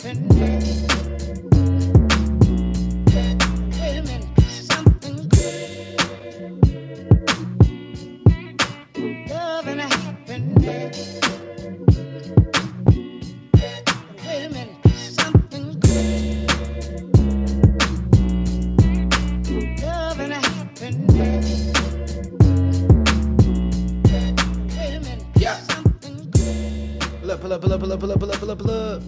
Pull up.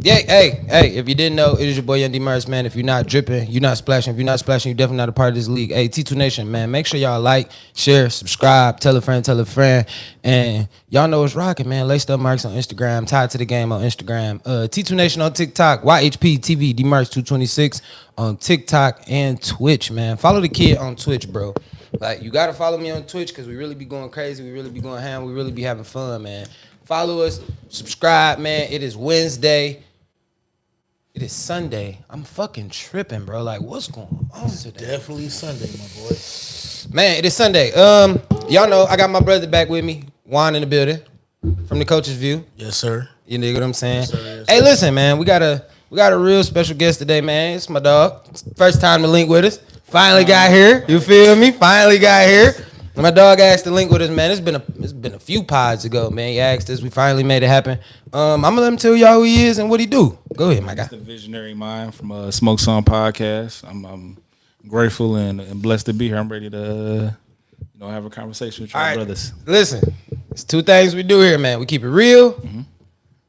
Yeah, hey, if you didn't know, it is your boy Young Dmarks, man. If you're not dripping, you're not splashing. If you're not splashing, you're definitely not a part of this league. Hey, T2 Nation, man, make sure y'all like, share, subscribe, tell a friend. And y'all know it's rocking, man. Laced Up Marks on Instagram, Tied to the Game on Instagram. T2 Nation on TikTok, YHP TV, Dmarks 226 on TikTok and Twitch, man. Follow the kid on Twitch, bro. Like, you got to follow me on Twitch because we really be going crazy. We really be going ham. We really be having fun, man. Follow us, subscribe, man. It is Wednesday. It is Sunday. I'm fucking tripping, bro. Like, what's going on today? Definitely Sunday, my boy. Man, it is Sunday. Y'all know I got my brother back with me, Juan in the building, from the Coach's View. Yes, sir. You know what I'm saying? Yes, sir. Hey, listen, man, we got a real special guest today, man. It's my dog. First time to link with us. Finally got here. You feel me? Finally got here. My dog asked to link with us, man. It's been a few pods ago, man. He asked us. We finally made it happen. I'm gonna let him tell y'all who he is and what he do. Go ahead, my guy. It's the visionary mind from Smoke Song Podcast. I'm grateful and blessed to be here. I'm ready to have a conversation with y'all brothers. Listen, it's two things we do here, man. We keep it real,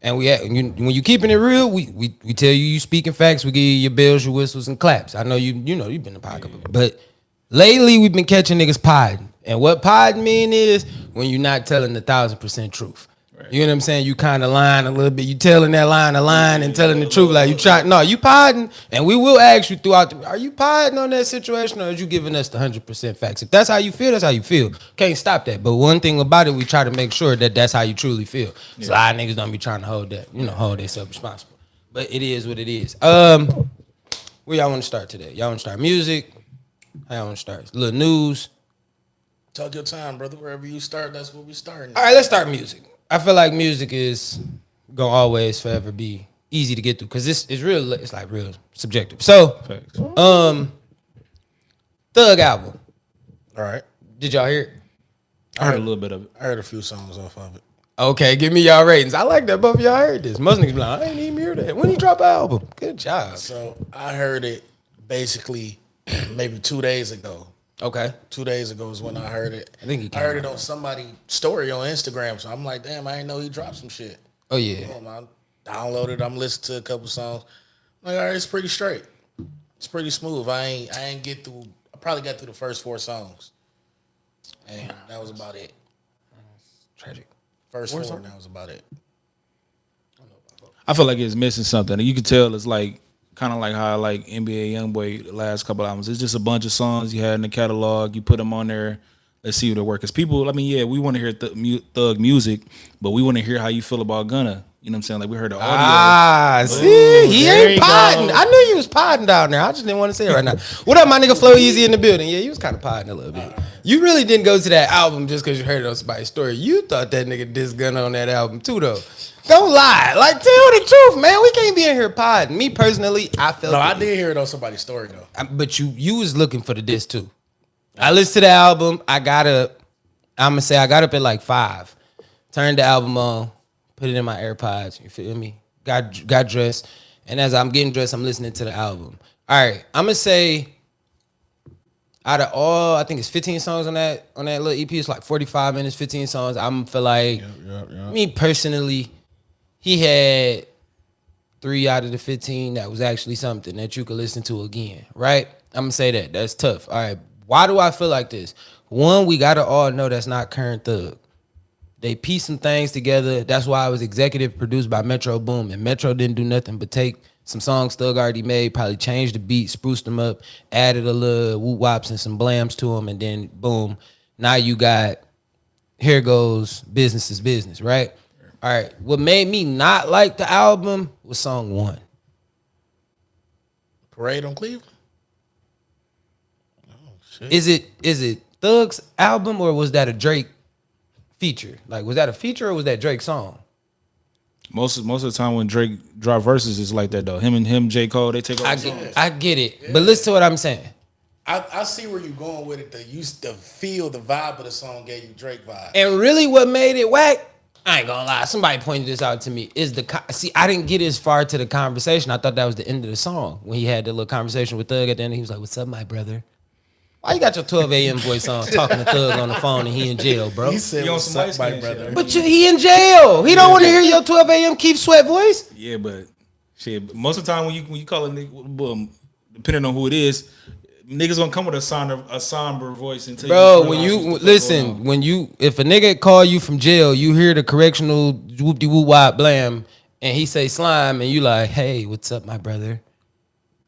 and when you keeping it real, we tell you speaking facts. We give you your bells, your whistles, and claps. I know you've been in the podcast, but lately we've been catching niggas podding. And what pod mean is when you're not telling the 1,000% truth. Right. You know what I'm saying? You kind of lying a little bit. You telling that line a line and telling the truth. Like you you podding, and we will ask you throughout are you podding on that situation or are you giving us the 100% facts? If that's how you feel, that's how you feel. Can't stop that. But one thing about it, we try to make sure that that's how you truly feel. Yeah. So a lot of niggas don't be trying to hold themselves responsible. But it is what it is. Where y'all want to start today? Y'all want to start music? How y'all want to start? A little news? Talk your time, brother. Wherever you start, that's where we starting. All right, let's start music. I feel like music is gonna always forever be easy to get through because it's real. It's like real subjective. So, Thug album. All right. Did y'all hear it? I heard a little bit of it. I heard a few songs off of it. Okay, give me y'all ratings. I like that both of y'all heard this. Most niggas be like, I ain't even hear that. When you drop an album? Good job. So I heard it basically maybe 2 days ago. Okay. 2 days ago is when I heard it. I heard it on somebody's story on Instagram. So I'm like, damn, I didn't know he dropped some shit. Oh, yeah. I downloaded. I'm listening to a couple songs. I'm like, all right, it's pretty straight. It's pretty smooth. I ain't get through. I probably got through the first 4 songs. And that was about it. Tragic. First 4, and that was about it. I feel like it's missing something. And you can tell it's like kind of like how I like NBA Youngboy the last couple albums. It's just a bunch of songs you had in the catalog. You put them on there. Let's see what it works. Because people, we want to hear Thug music, but we want to hear how you feel about Gunna. You know what I'm saying? Like we heard the audio. See, he ain't podding. I knew you was podding down there. I just didn't want to say it right now. What up, my nigga Flow Easy in the building? Yeah, you was kind of podding a little bit. You really didn't go to that album just because you heard it on somebody's story. You thought that nigga dissed Gunna on that album too, though. Don't lie. Like, tell the truth, man. We can't be in here podding. Me personally, I felt. No, I did hear it on somebody's story though. But you was looking for the diss too. I listened to the album. I got up at like 5. Turned the album on. Put it in my AirPods. You feel me? Got dressed. And as I'm getting dressed, I'm listening to the album. All right. I'm gonna say out of all, I think it's 15 songs on that little EP. It's like 45 minutes, 15 songs. I'm feel like me personally. He had 3 out of the 15 that was actually something that you could listen to again, right? I'm going to say that. That's tough. All right. Why do I feel like this? One, we got to all know that's not current Thug. They pieced some things together. That's why it was executive produced by Metro Boom. And Metro didn't do nothing but take some songs Thug already made, probably changed the beat, spruced them up, added a little whoop-wops and some blams to them, and then boom. Now you got Here Goes Business is Business, right? All right, what made me not like the album was song 1. Parade on Cleveland? Oh, Is it Thug's album or was that a Drake feature? Like, was that a feature or was that Drake's song? Most of the time when Drake drop verses, it's like that though. Him, J. Cole, they take over songs. I get it, but listen to what I'm saying. I see where you're going with it. The feel, the vibe of the song gave you Drake vibe. And really, what made it whack? I ain't gonna lie. Somebody pointed this out to me. See, I didn't get as far to the conversation. I thought that was the end of the song when he had the little conversation with Thug at the end. He was like, "What's up, my brother? Why you got your 12 a.m. voice on talking to Thug on the phone and he in jail, bro?" He said, "What's up, my brother?" But he in jail. He don't want to hear your 12 a.m. Keith Sweat voice. Yeah, but shit. Most of the time when you call a nigga, depending on who it is, niggas gonna come with a somber voice and tell bro, when you listen, if a nigga call you from jail, you hear the correctional whoop de whoop wop blam, and he say slime, and you like, "Hey, what's up, my brother?"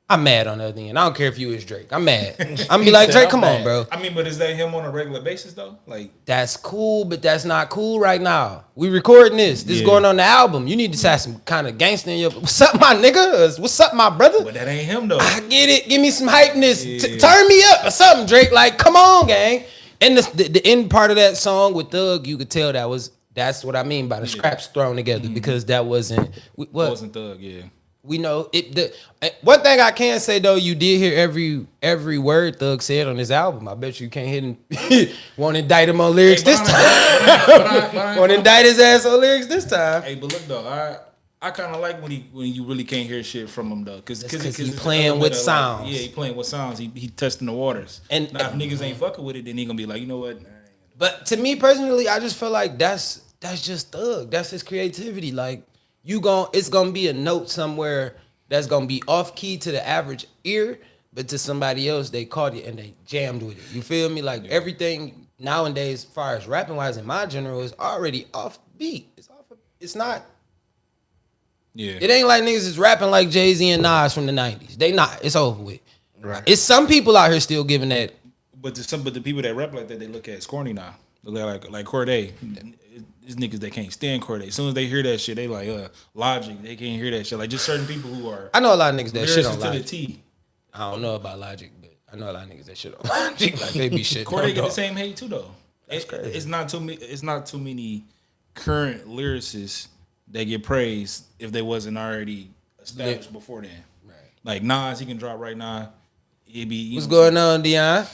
I'm mad on the other end. I don't care if you is Drake. I'm mad. I'm be like, Drake, come on, bro. I mean, but is that him on a regular basis though? Like, that's cool, but that's not cool right now. We recording this. This is going on the album. You need to have some kind of gangster in your. What's up, my nigga? What's up, my brother? But that ain't him though. I get it. Give me some hypeness. Turn me up or something, Drake. Like, come on, gang. And the end part of that song with Thug, you could tell that's what I mean by the scraps thrown together because that wasn't what wasn't Thug, yeah. We know it. One thing I can say though, you did hear every word Thug said on this album. I bet you can't hit him. Won't indict him on lyrics this time. Won't indict his ass on lyrics this time. Hey, but look though, I kind of like when you really can't hear shit from him though, because he's playing with sounds. Like, yeah, he playing with sounds. He testing the waters. And now if niggas ain't fucking with it, then he gonna be like, you know what? But to me personally, I just feel like that's just Thug. That's his creativity. Like. It's gonna be a note somewhere that's gonna be off key to the average ear, but to somebody else they caught it and they jammed with it. You feel me? Like everything nowadays, as far as rapping wise, in my general, is already off beat. It's not. Yeah. It ain't like niggas is rapping like Jay-Z and Nas from the 90s. They not. It's over with. Right. It's some people out here still giving that. But the people that rap like that, they look at corny now. Look like Corday. These niggas that can't stand Corday. As soon as they hear that shit, they like Logic. They can't hear that shit. Like just certain people who are. I know a lot of niggas that shit on to Logic. The T. I don't know about Logic, but I know a lot of niggas that shit on Logic. Like they be shit. Corday get the same hate too though. That's crazy. It's not too many current lyricists that get praised if they wasn't already established before then. Right. Like Nas, he can drop right now. What's going on, Dion?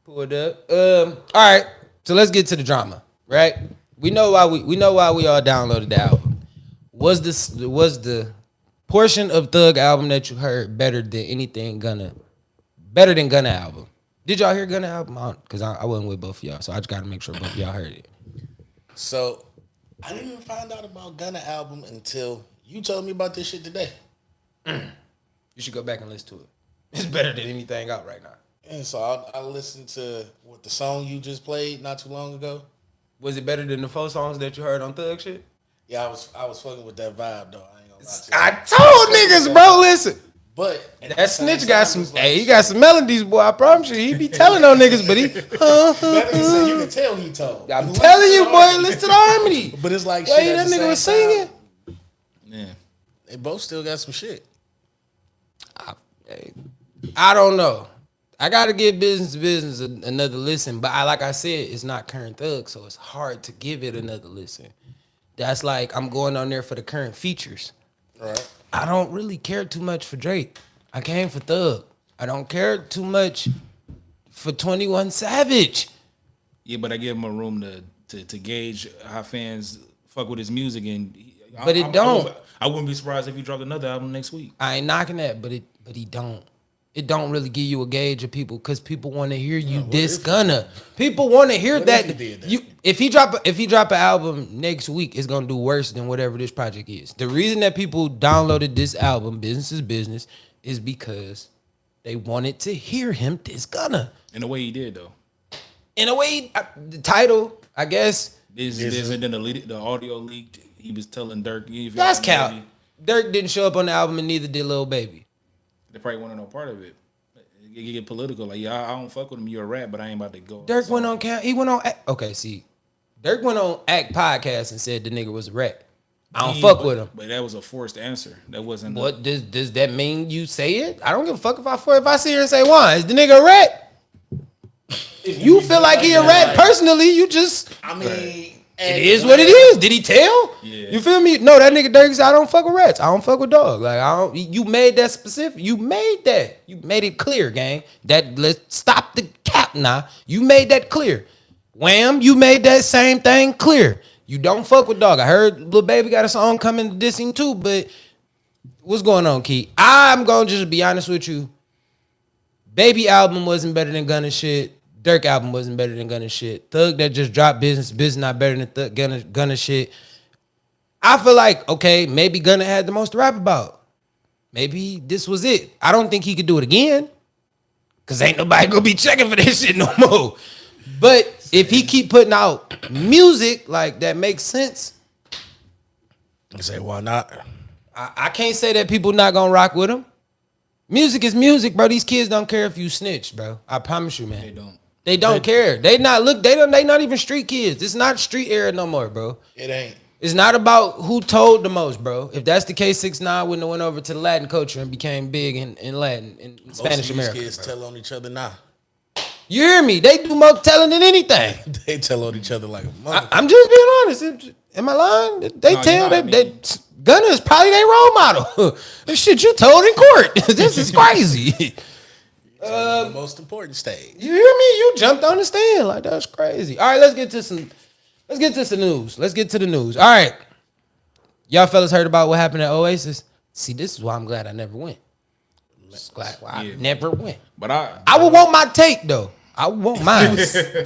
Pull it up. All right. So let's get to the drama, right? We know why we all downloaded the album. Was the portion of Thug album that you heard better than Gunna album? Did y'all hear Gunna album? Because I wasn't with both of y'all, so I just got to make sure both of y'all heard it. So I didn't even find out about Gunna album until you told me about this shit today. You should go back and listen to it. It's better than anything out right now. And so I listened to the song you just played not too long ago. Was it better than the 4 songs that you heard on Thug shit? Yeah, I was fucking with that vibe though. I ain't gonna lie to you. I told niggas, bro, listen. But that snitch got some. Hey, he got some melodies, boy. I promise you, he be telling on niggas, but he. You can tell he told. I'm telling you, boy. Listen to the harmony. But it's like, wait, that nigga was singing. Yeah, they both still got some shit. I don't know. I gotta give business another listen, but like I said, it's not current Thug, so it's hard to give it another listen. That's like I'm going on there for the current features. Right. I don't really care too much for Drake. I came for Thug. I don't care too much for 21 Savage. Yeah, but I give him a room to gauge how fans fuck with his music, and I wouldn't be surprised if he dropped another album next week. I ain't knocking that, but he don't. It don't really give you a gauge of people because people want to hear you diss Gunna. People want to hear that. If he drop an album next week, it's gonna do worse than whatever this project is. The reason that people downloaded this album, Business is Business, is because they wanted to hear him diss Gunna. In a way, he did though. In a way, the title, I guess. This and then the audio leaked. He was telling Dirk. That's cap. Dirk didn't show up on the album, and neither did Lil Baby. They probably want to know part of it. You get political. Like, yeah, I don't fuck with him. You're a rap, but I ain't about to go. Dirk went on. He went on. Okay, see, Dirk went on Act Podcast and said the nigga was a rat. I don't fuck with him. But that was a forced answer. That wasn't. What does that mean? You say it? I don't give a fuck if I sit here and say, "Why is the nigga a rat?" If you feel like he a rat personally, you just. I mean, It is what it is. Did he tell? Yeah. You feel me? No, that nigga Dirk said, I don't fuck with rats. I don't fuck with dogs. Like I don't. You made that specific. You made that. You made it clear, gang. That let's stop the cap now. You made that clear. Wham, you made that same thing clear. You don't fuck with dog. I heard Lil Baby got a song coming dissing too, but what's going on, Key? I'm gonna just be honest with you. Baby album wasn't better than Gunna shit. Dirk album wasn't better than Gunna shit. Thug that just dropped business not better than Gunna shit. I feel like, okay, maybe Gunna had the most to rap about. Maybe this was it. I don't think he could do it again. Cause ain't nobody gonna be checking for this shit no more. But if he keep putting out music like that makes sense. I say, why not? I can't say that people not gonna rock with him. Music is music, bro. These kids don't care if you snitch, bro. I promise you, man. They don't. They don't care. They not even street kids. It's not street era no more, bro. It ain't. It's not about who told the most, bro. If that's the case, 6ix9ine wouldn't have went over to the Latin culture and became big in Latin in Spanish America. Most of these kids tell on each other now. You hear me? They do more telling than anything. They tell on each other like a mother. I'm just being honest. Am I lying? They tell that Gunna is probably their role model. This shit you told in court. This is crazy. The most important stage. You hear me? You jumped on the stand. Like, that's crazy. All right, let's get to some news. Let's get to the news. All right. Y'all fellas heard about what happened at Oasis? See, this is why I'm glad I never went. I never went. But I would want my take, though. I want mine.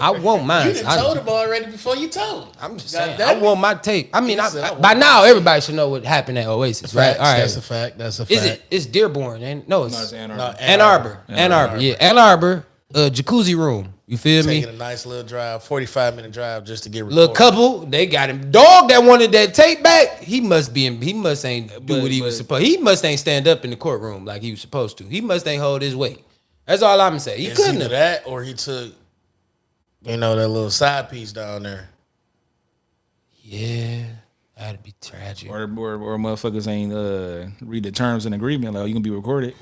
I want mine. You done told him already before you told him. I'm just saying. I want my tape. I mean, by now everybody should know what happened at Oasis, right? All right. That's a fact. That's a fact. It's Dearborn, and it's Ann Arbor. Ann Arbor. Ann Arbor. Yeah, Ann Arbor. Jacuzzi room. You feel me? Taking a nice little drive, 45-minute drive just to get recorded. Little couple, they got him. Dog that wanted that tape back. He must ain't do what he was supposed. He must ain't stand up in the courtroom like he was supposed to. He must ain't hold his weight. That's all I'm saying. He couldn't have that, or he took, that little side piece down there. Yeah, that'd be tragic. Or motherfuckers ain't read the terms and agreement. Like, you can be recorded.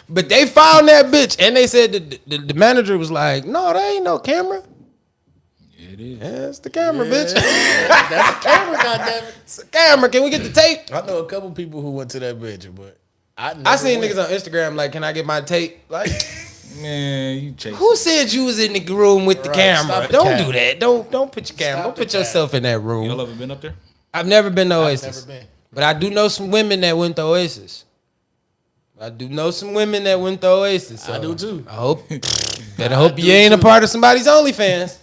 But they found that bitch, and they said the manager was like, "No, there ain't no camera." Yeah, it is. Yeah, it's the camera, bitch. That's the camera, goddammit. It's the camera. Can we get the tape? I know a couple people who went to that bitch, but I seen niggas on Instagram like, "Can I get my tape?" Like, man, you chase. Who said you was in the room with the camera? Don't do that. Don't put your camera. Don't put yourself in that room. Y'all ever been up there? I've never been to Oasis. I've never been. But I do know some women that went to Oasis. So I do too. I hope. Better hope you ain't a part of somebody's OnlyFans.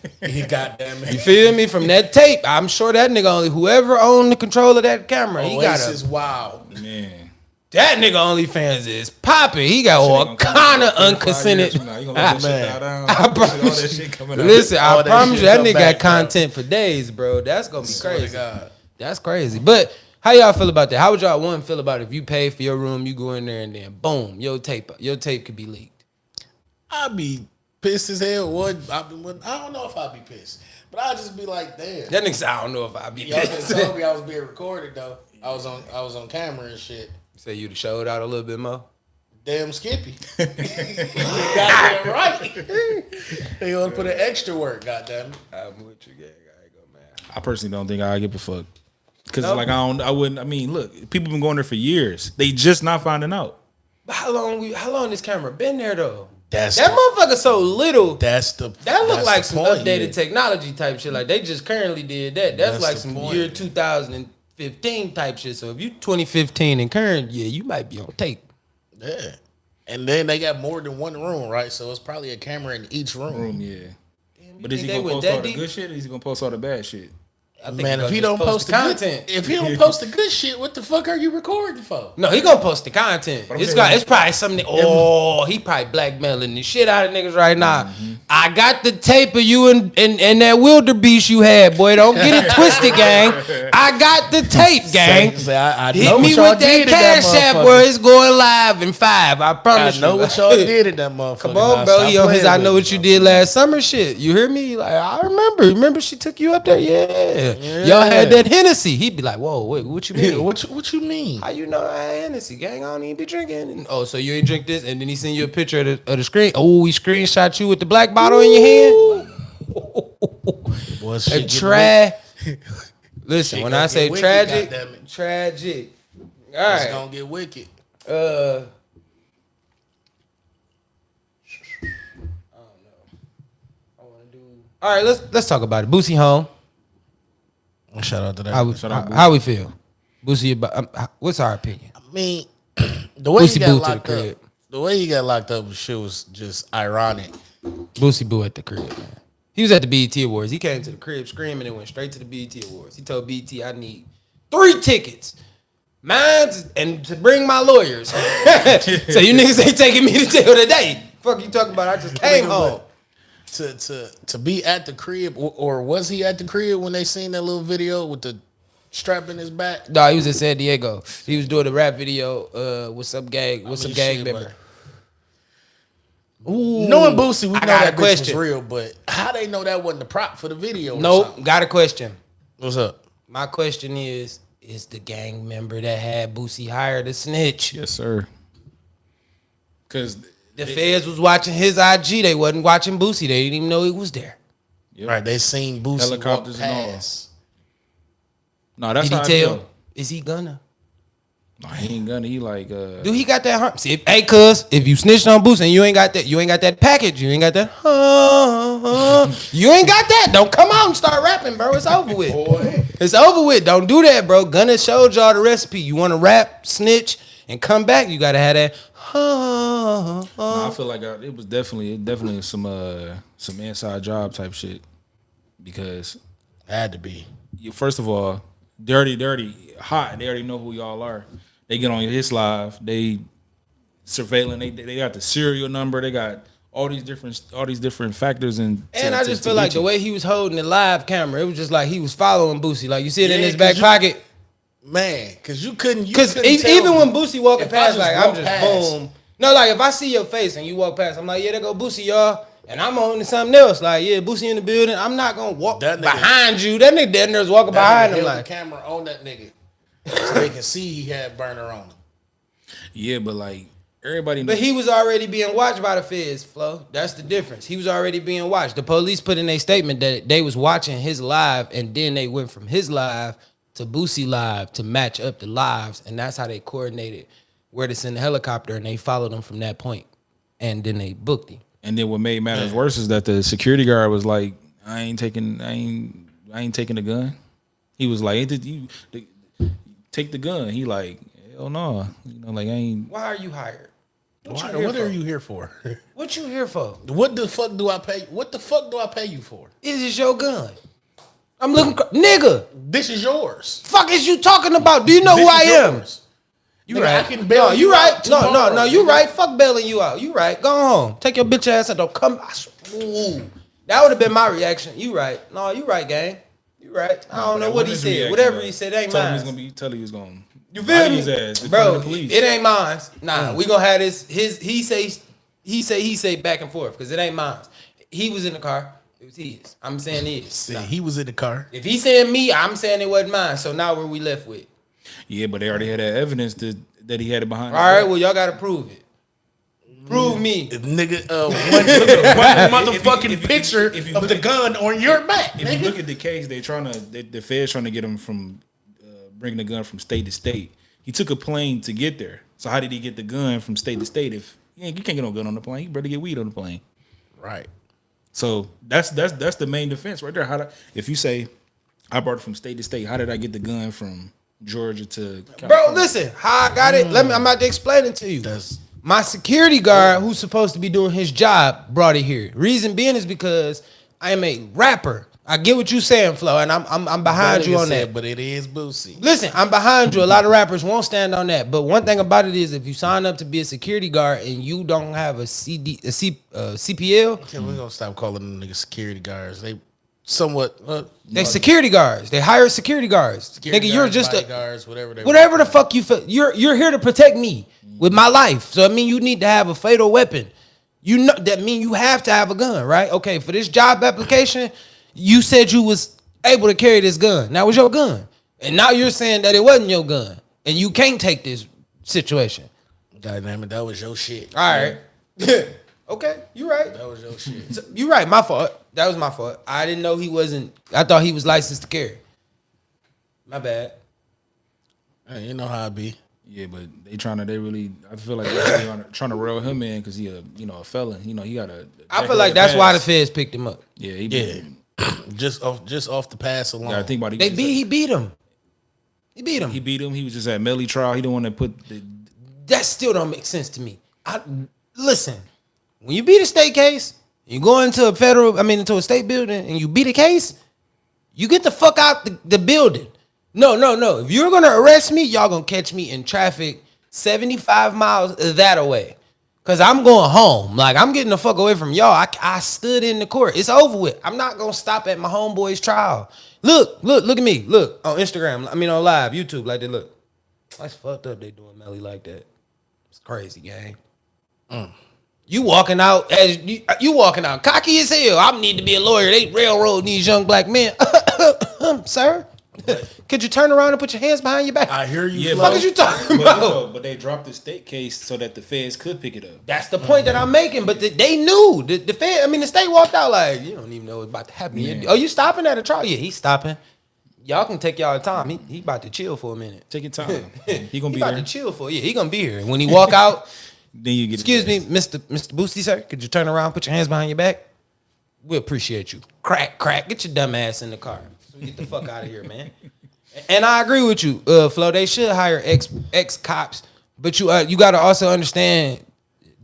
Goddamn it. You feel me? From that tape, I'm sure that nigga whoever owned the control of that camera, he got Oasis, wow. Man. That nigga OnlyFans is popping. He got all kind of unconsented. Listen, I promise you, that nigga got content for days, bro. That's gonna be crazy. That's crazy. But how y'all feel about that? How would y'all feel about it if you pay for your room, you go in there and then boom, your tape could be leaked? I'd be pissed as hell. I don't know if I'd be pissed, but I'd just be like, damn. That nigga said, I don't know if I'd be pissed. Y'all told me I was being recorded though. I was on camera and shit. Say you'd have showed out a little bit more. Damn Skippy. You got that right. They ought to put in extra work, goddamn. I'm with you, gang. I ain't gonna man. I personally don't think I'd give a fuck. Cause look, people been going there for years. They just not finding out. But how long this camera been there though? That motherfucker so little. That look like some point, updated technology type shit. Like they just currently did that. That's like some year 2015 type shit. So if you 2015 and current, yeah, you might be on tape. Yeah. And then they got more than one room, right? So it's probably a camera in each room. Yeah. But is he gonna post all the good shit or is he gonna post all the bad shit? Man, if he don't post the content, if he don't post the good shit, what the fuck are you recording for? No, he gonna post the content. It's probably something. He probably blackmailing the shit out of niggas right now. Mm-hmm. I got the tape of you and that wildebeest you had, boy. Don't get it twisted, gang. I got the tape, gang. I Hit me with that cash app where it's going live in 5. I promise you. I know what y'all did in that motherfucker. Come on, bro. He on his I know what you did last summer shit. You hear me? Like I remember. Remember she took you up there? Yeah. Y'all had that Hennessy. He'd be like, whoa, wait, what you mean? What you mean? How you know I had Hennessy? Gang, I don't even be drinking. And, oh, so you ain't drink this? And then he send you a picture of the screen. Oh, he screenshot you with the black bottle in your hand. Boy, And trash. Listen, Shit when gonna I say get wicked, tragic, goddammit. tragic. All It's right. gonna get wicked. All right, let's talk about it. Boosie home. Shout out to that. How we feel? Boosie, what's our opinion? I mean, the way Boosie he got boo to the locked crib. up, the way he got locked up, shit was just ironic. Boosie boo at the crib, man. He was at the BET Awards. He came to the crib screaming and went straight to the BET Awards. He told BET, I need 3 tickets. Mine's and to bring my lawyers. So you niggas ain't taking me to jail today. Fuck you talking about? I just came home. To be at the crib, or was he at the crib when they seen that little video with the strap in his back? No, he was in San Diego. He was doing a rap video. What's up, gang? What's up, gang member? Ooh, Knowing Boosie, we know got that a bitch was question. real, but how they know that wasn't the prop for the video? Or Nope, something? got a question. What's up? My question is the gang member that had Boosie hired a snitch? Yes, sir. Because The feds was watching his IG. They wasn't watching Boosie. They didn't even know he was there. Right, they seen Boosie Helicopters walk and all. past. no, that's Did he how I tell? feel. Is he gonna? No, he ain't gonna. He like Do he got that hump? See, hey, cuz, if you snitched on Boosie and you ain't got that package, you ain't got that, you ain't got that, don't come out and start rapping, bro. It's over with. Boy. It's over with. Don't do that, bro. Gunna showed y'all the recipe. You want to rap, snitch, and come back, you got to have that, No, I feel like it was definitely some inside job type shit, because Had to be. first of all, dirty, hot. They already know who y'all are. They get on his live. They surveilling. They got the serial number. They got all these different factors. And I just feel like the way he was holding the live camera, it was just like he was following Boosie. Like you see it in Yeah, his back 'cause pocket. Man, because you couldn't. Because tell even when Boosie walking if I past, just like walk I'm just past. boom. No, like if I see your face and you walk past, I'm like, yeah, there go Boosie, y'all. And I'm on to something else. Like, yeah, Boosie in the building. I'm not gonna walk That nigga- behind you. That nigga dead there's walking that behind nigga him. held Like, the camera on that nigga so they can see he had burner on him. yeah, but like everybody. but he was already being watched by the feds, Flo. That's the difference. He was already being watched. The police put in a statement that they was watching his live, and then they went from his live to Boosie live to match up the lives, and that's how they coordinated where to send the helicopter, and they followed him from that point, and then they booked him. And then what made matters worse is that the security guard was like, I ain't taking the gun. He was like, take the gun. He like, hell no. Like I ain't. Why are you hired? What here are for? you here for? What you here for? What the fuck do I pay? What the fuck do I pay you for? Is this your gun? I'm looking, nigga. This is yours. Fuck is you talking about? Do you know who This I is am? yours. You Nigga, right. I can bail no, you you right. out No, tomorrow, you nigga. right. Fuck bailing you out. You right. Go home. Take your bitch ass and don't come. Ooh. That would have been my reaction. You right. No, you right, gang. You right. I don't know what he said. Whatever he said, ain't Tell him he's mine. gonna be. Tell him he's gonna. You feel me, his ass in front bro? of the police. It ain't mine. Nah, we gonna have this. He say back and forth because it ain't mine. He was in the car. It was his. I'm saying his. See, he was in the car. If he's saying me, I'm saying it wasn't mine. So now where we left with? Yeah, but they already had that evidence that he had it behind. All right, well y'all gotta prove it. Prove me. Nigga, one motherfucking picture if you of look the at- gun on your back, If nigga. you look at the case, the feds trying to get him from bringing the gun from state to state. He took a plane to get there. So how did he get the gun from state to state? If you can't get no gun on the plane, you better get weed on the plane. Right. So that's the main defense right there. If you say I brought it from state to state, how did I get the gun from Georgia to California? Bro, listen, how I got it. I'm about to explain it to you. My security guard, who's supposed to be doing his job, brought it here. Reason being is because I am a rapper. I get what you saying, Flo, and I'm behind you on that. But it is Boosie. Listen, I'm behind you. A lot of rappers won't stand on that. But one thing about it is, if you sign up to be a security guard and you don't have a CPL, Okay, we're gonna stop calling them niggas security guards. They somewhat they security guards. They hire security guards. security Nigga, you're guards, just a bodyguards, whatever they whatever the fuck you feel. You're here to protect me with my life. So I mean, you need to have a fatal weapon. You know that mean you have to have a gun, right? Okay, for this job application, you said you was able to carry this gun. That was your gun. And now you're saying that it wasn't your gun. And you can't take this situation. God damn it, that was your shit. All right. Okay, you right. That was your shit. So, you right, my fault. That was my fault. I didn't know he wasn't. I thought he was licensed to carry. My bad. Hey, you know how I be. Yeah, but they really, I feel like they're really trying to rail him in because he a felon. You know, he got a. I feel like that's why the feds picked him up. Yeah, just off the pass alone. Yeah, I think about He beat him. He beat him. He beat him. He was just at Melly trial. He didn't want to put the. That still don't make sense to me. Listen, when you beat a state case, you go into into a state building and you beat a case, you get the fuck out the building. No. If you're gonna arrest me, y'all gonna catch me in traffic 75 miles that away. Cause I'm going home. Like, I'm getting the fuck away from y'all. I stood in the court. It's over with. I'm not gonna stop at my homeboy's trial. Look at me. Look on Instagram. On live, YouTube, like that. Look. That's fucked up they doing Melly like that. It's crazy, gang. You walking out as you walking out cocky as hell. I need to be a lawyer. They railroad these young black men. Sir, could you turn around and put your hands behind your back? I hear you. Yeah, What are you talking about? But they dropped the state case so that the feds could pick it up. That's the point that I'm making. But they knew the Fed. The state walked out like, you don't even know what's about to happen. Yeah. Oh, you stopping at a trial? Yeah, he's stopping. Y'all can take y'all time. He about to chill for a minute. Take your time. He gonna be about there. to chill for. Yeah, he gonna be here. And when he walk out, Then you get. excuse me, Mr. Boosie, sir, could you turn around, put your hands behind your back? We appreciate you. Crack, get your dumb ass in the car. So we get the fuck out of here, man. And I agree with you, Flo. They should hire ex cops, but you got to also understand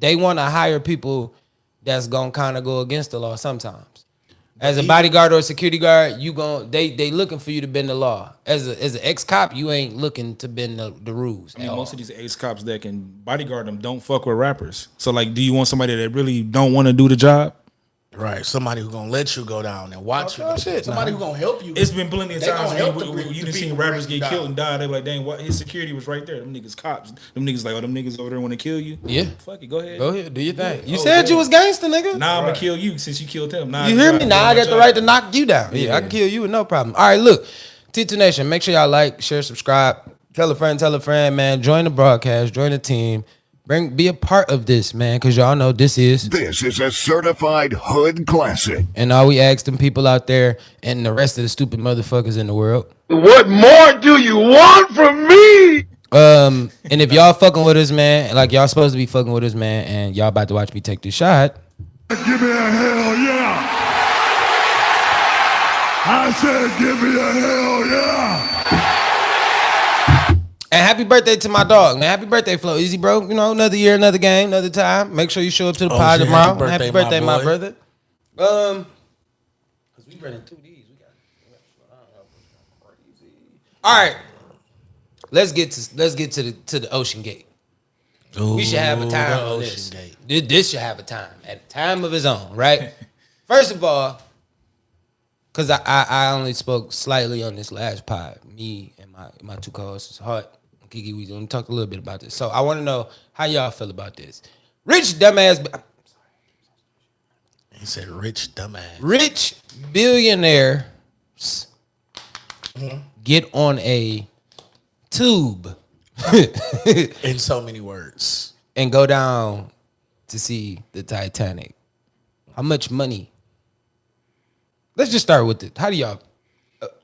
they want to hire people that's gonna kind of go against the law sometimes. As a bodyguard or a security guard, they looking for you to bend the law. As an ex cop, you ain't looking to bend the rules. Most of these ex cops that can bodyguard them don't fuck with rappers. So like, do you want somebody that really don't want to do the job? Right, somebody who's gonna let you go down and watch you. Shit, Somebody who's gonna help you. It's been plenty of They gonna times help when the you done seen people rappers break get you killed down. and die. They be like, dang, what? His security was right there. Them niggas cops. Them niggas like, oh, them niggas over there want to kill you. Yeah. Fuck it, go ahead. Go ahead, do your thing. You Oh, said yeah. you was gangster, nigga. Nah, I'm gonna kill you since you killed him. Nah, You hear me? Now I got the right to knock. knock you down. Yeah, I Yeah. can kill you with no problem. All right, look, T2 Nation, make sure y'all like, share, subscribe, tell a friend, man. Join the broadcast, join the team. Be a part of this, man, because y'all know this is a certified hood classic. and all we ask them people out there and the rest of the stupid motherfuckers in the world. What more do you want from me? And if y'all fucking with us, man, like y'all supposed to be fucking with us, man, and y'all about to watch me take this shot. Give me a hell yeah. I said give me a hell yeah. And happy birthday to my dog, man. Happy birthday, Flo. Easy, bro. You know, another year, another game, another time. Make sure you show up to the pod shit. tomorrow. Happy birthday, my my boy. brother. Because we running through these. All right. Let's get to the OceanGate. We should have a time on this. This should have a time at a time of its own, right? First of all, because I only spoke slightly on this last pod. Me and my two co-hosts, Hart and Kiki, we only talked a little bit about this. So I want to know how y'all feel about this. Rich dumbass. He said rich dumbass. Rich billionaires get on a tube In so many words. and go down to see the Titanic. How much money? Let's just start with it. How do y'all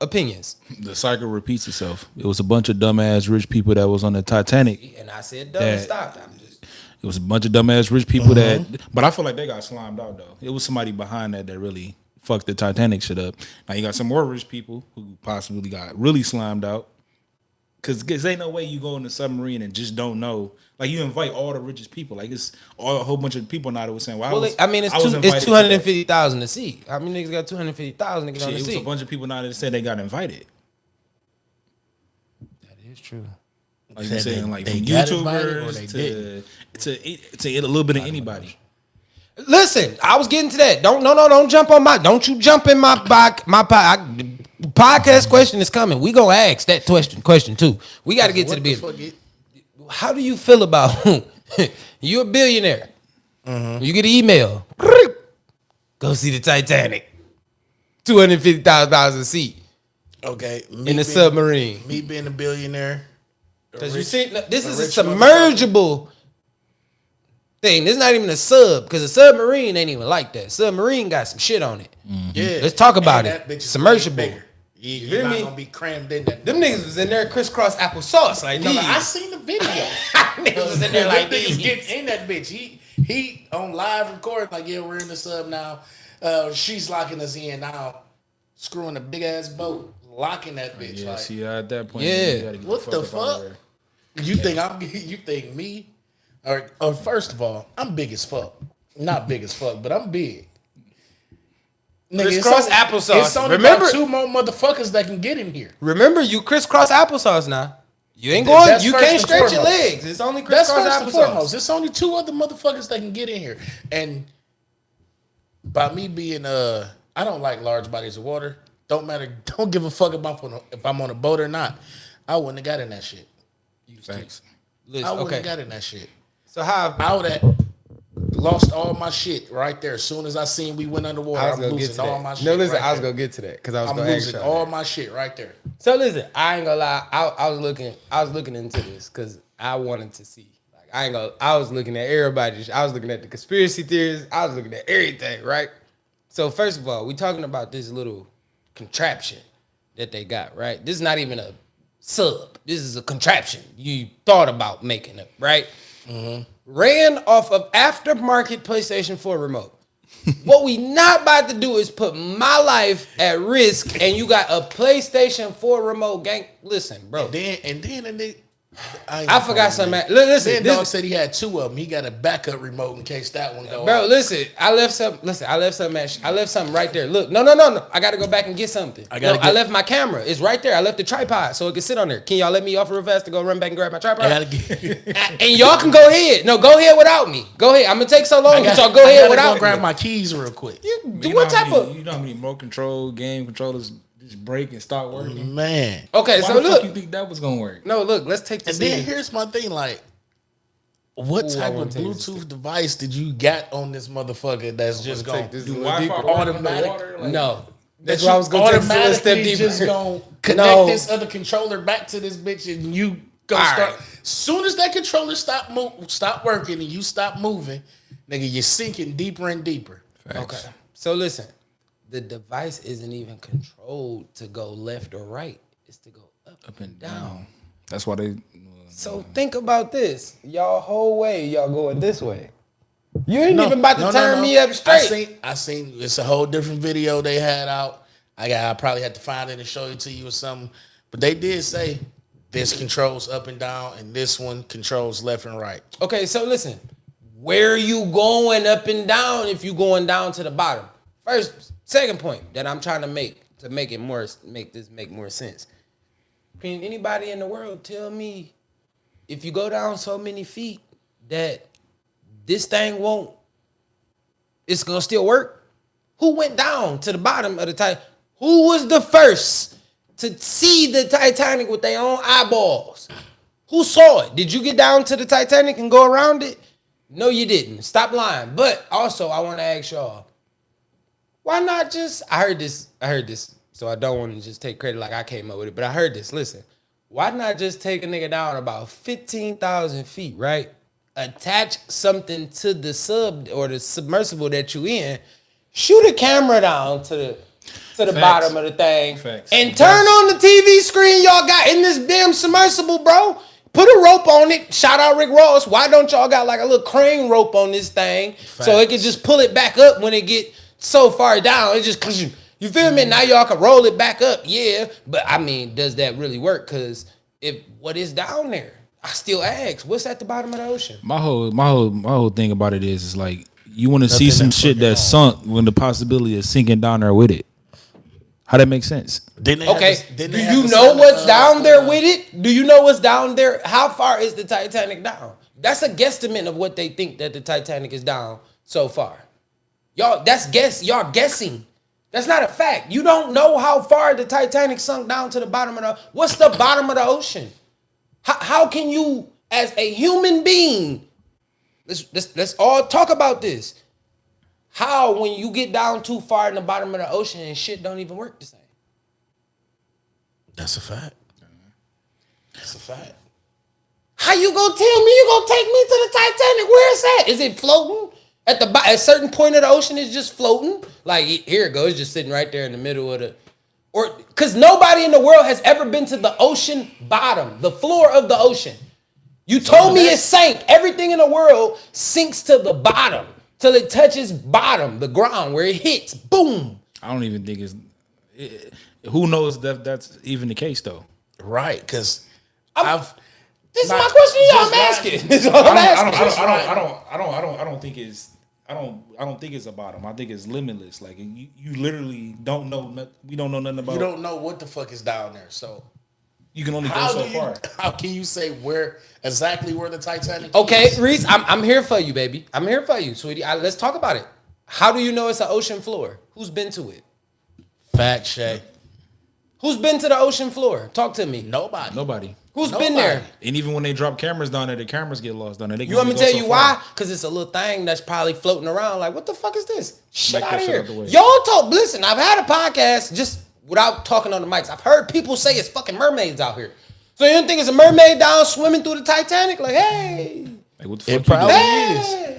opinions? The cycle repeats itself. It was a bunch of dumbass rich people that was on the Titanic. And I said, "Dumb, stop." I'm just It was a bunch of dumbass rich people that, but I feel like they got slimed out though. It was somebody behind that really fucked the Titanic shit up. Now you got some more rich people who possibly got really slimed out. Cause ain't no way you go in the submarine and just don't know. Like you invite all the richest people. Like it's a whole bunch of people now that was saying, "Well, it's invited to that." 250,000 a seat. How many niggas got 250,000 niggas on Shit, the it was a seat? bunch of people now that said they got invited. That is true. Like Said you saying, they- like they from got invited or YouTubers they to a little bit of anybody. Listen, I was getting to that. Don't jump on my. Don't you jump in my podcast question is coming. We gonna ask that question too. We got to get to the business. How do you feel about you're a billionaire? You get an email. Go see the Titanic. $250,000 a seat. Okay. in the submarine. Me being a billionaire. Because you see, this is a rich submergible thing. This is not even a sub, because a submarine ain't even like that. Submarine got some shit on it. Yeah. Let's talk about And it. that bitch is Submersible. way bigger. You're hear not me? gonna be crammed in that. Them niggas was in there crisscross applesauce like No, these. I seen the video. Niggas was in there like niggas these. getting in that bitch. He on live record like, yeah, we're in the sub now. She's locking us in now, screwing a big ass boat, locking that bitch. Yeah, like, see, at that point, Yeah. you gotta get what the up out of fuck? there. You think me? Or first of all, I'm big as fuck. Not big as fuck, but I'm big. Nigga, Crisscross applesauce. It's only Remember- about 2 more motherfuckers that can get in here. Remember, you crisscross applesauce now. You ain't going. That's You first can't and stretch your foremost. legs. It's only That's crisscross first and applesauce. foremost. It's only 2 other motherfuckers that can get in here. And by me being I don't like large bodies of water. Don't matter. Don't give a fuck if I'm on a boat or not. I wouldn't have got in that shit. Thanks. Listen, I wouldn't okay. have got in that shit. So how? I would have lost all my shit right there. As soon as I seen we went underwater, I was I'm gonna get losing to all that. my shit. No, listen, right I was there. gonna get to that because I was I'm gonna ask losing y'all all that. my shit right there. So listen, I ain't gonna lie. I was looking into this because I wanted to see. Like I was looking at everybody. I was looking at the conspiracy theories. I was looking at everything. Right. So first of all, we talking about this little contraption that they got. Right. This is not even a sub. This is a contraption you thought about making up. Right. Ran off of aftermarket PlayStation 4 remote. What we not about to do is put my life at risk, and you got a PlayStation 4 remote gang. Listen, bro. And then I forgot something. Listen, Then dog said he had 2 of them. He got a backup remote in case that one go bro. out. Listen, I left something right there. Look, no. I gotta go back and get something. I left my camera. It's right there. I left the tripod so it can sit on there. Can y'all let me off real fast to go run back and grab my tripod? I gotta get. And y'all can go ahead. No, go ahead without me. Go ahead. I'm gonna take so long, but y'all go ahead without grab me. my keys real quick. You What know how type many- of? You know how many remote control game controllers just break and stop working? Man. Okay, Why so the fuck look. you think that was gonna work? No, look. Let's take this. And then in. here's my thing, like, what Ooh, I type of wanna take this Bluetooth device did you got on this motherfucker that's just going take this to a little deeper. automatic? No. That's why I was going to take this a little step automatically deeper. just gonna connect No. this other controller back to this bitch, and you go All start. right. Soon as that controller stop working, and you stop moving, nigga, you're sinking deeper and deeper. Okay. So listen, the device isn't even controlled to go left or right. It's to go up and down. That's why they. So think about this. Y'all whole way, y'all going this way. You ain't even about to turn me up straight. I seen it's a whole different video they had out. I probably had to find it and show it to you or something. But they did say this controls up and down and this one controls left and right. Okay, so listen. Where are you going up and down if you going down to the bottom? Second point that I'm trying to make this make more sense. Can anybody in the world tell me if you go down so many feet that this thing it's gonna still work? Who went down to the bottom of the Titanic? Who was the first to see the Titanic with their own eyeballs? Who saw it? Did you get down to the Titanic and go around it? No, you didn't. Stop lying. But also, I want to ask y'all, why not just, I heard this, so I don't want to just take credit like I came up with it, but I heard this. Listen, why not just take a nigga down about 15,000 feet, right? Attach something to the sub or the submersible that you in, shoot a camera down to the bottom of the thing, and turn on the TV screen y'all got in this damn submersible, bro. Put a rope on it. Shout out Rick Ross. Why don't y'all got like a little crane rope on this thing so it can just pull it back up when it get so far down? It just, you feel me? Now y'all can roll it back up, yeah. But I mean, does that really work? Because what is down there? I still ask, what's at the bottom of the ocean? My whole thing about it is like you want to see some shit that's sunk when the possibility of sinking down there with it. How that make sense? Okay, do you know what's down there with it? Do you know what's down there? How far is the Titanic down? That's a guesstimate of what they think that the Titanic is down so far. Y'all, y'all guessing. That's not a fact. You don't know how far the Titanic sunk down to the bottom of what's the bottom of the ocean? How can you, as a human being, let's all talk about this. How, when you get down too far in the bottom of the ocean and shit don't even work the same? That's a fact. That's a fact. How you gonna tell me you gonna take me to the Titanic? Where is that? Is it floating? At a certain point of the ocean, it's just floating. Like here it goes, it's just sitting right there in the middle of the, or because nobody in the world has ever been to the ocean bottom, the floor of the ocean. You told me it sank. Everything in the world sinks to the bottom till it touches bottom, the ground where it hits. Boom. I don't even think who knows that that's even the case though. Right, because This is my question. I'm asking. This is what I'm asking. I don't think it's. I don't think it's a bottom. I think it's limitless. Like you literally don't know. We don't know nothing about. You don't know what the fuck is down there. So you can only go so far. How can you say exactly where the Titanic? Okay, is? Reese, I'm here for you, baby. I'm here for you, sweetie. Let's talk about it. How do you know it's an ocean floor? Who's been to it? Fact, Shay. Who's been to the ocean floor? Talk to me. Nobody. Who's been there? And even when they drop cameras down there, the cameras get lost down there. You want me to tell you why? Because it's a little thing that's probably floating around. Like, what the fuck is this? Shit out of here. Y'all talk. Listen, I've had a podcast just without talking on the mics. I've heard people say it's fucking mermaids out here. So you don't think it's a mermaid down swimming through the Titanic? Like, hey. Like, what the fuck? It probably is.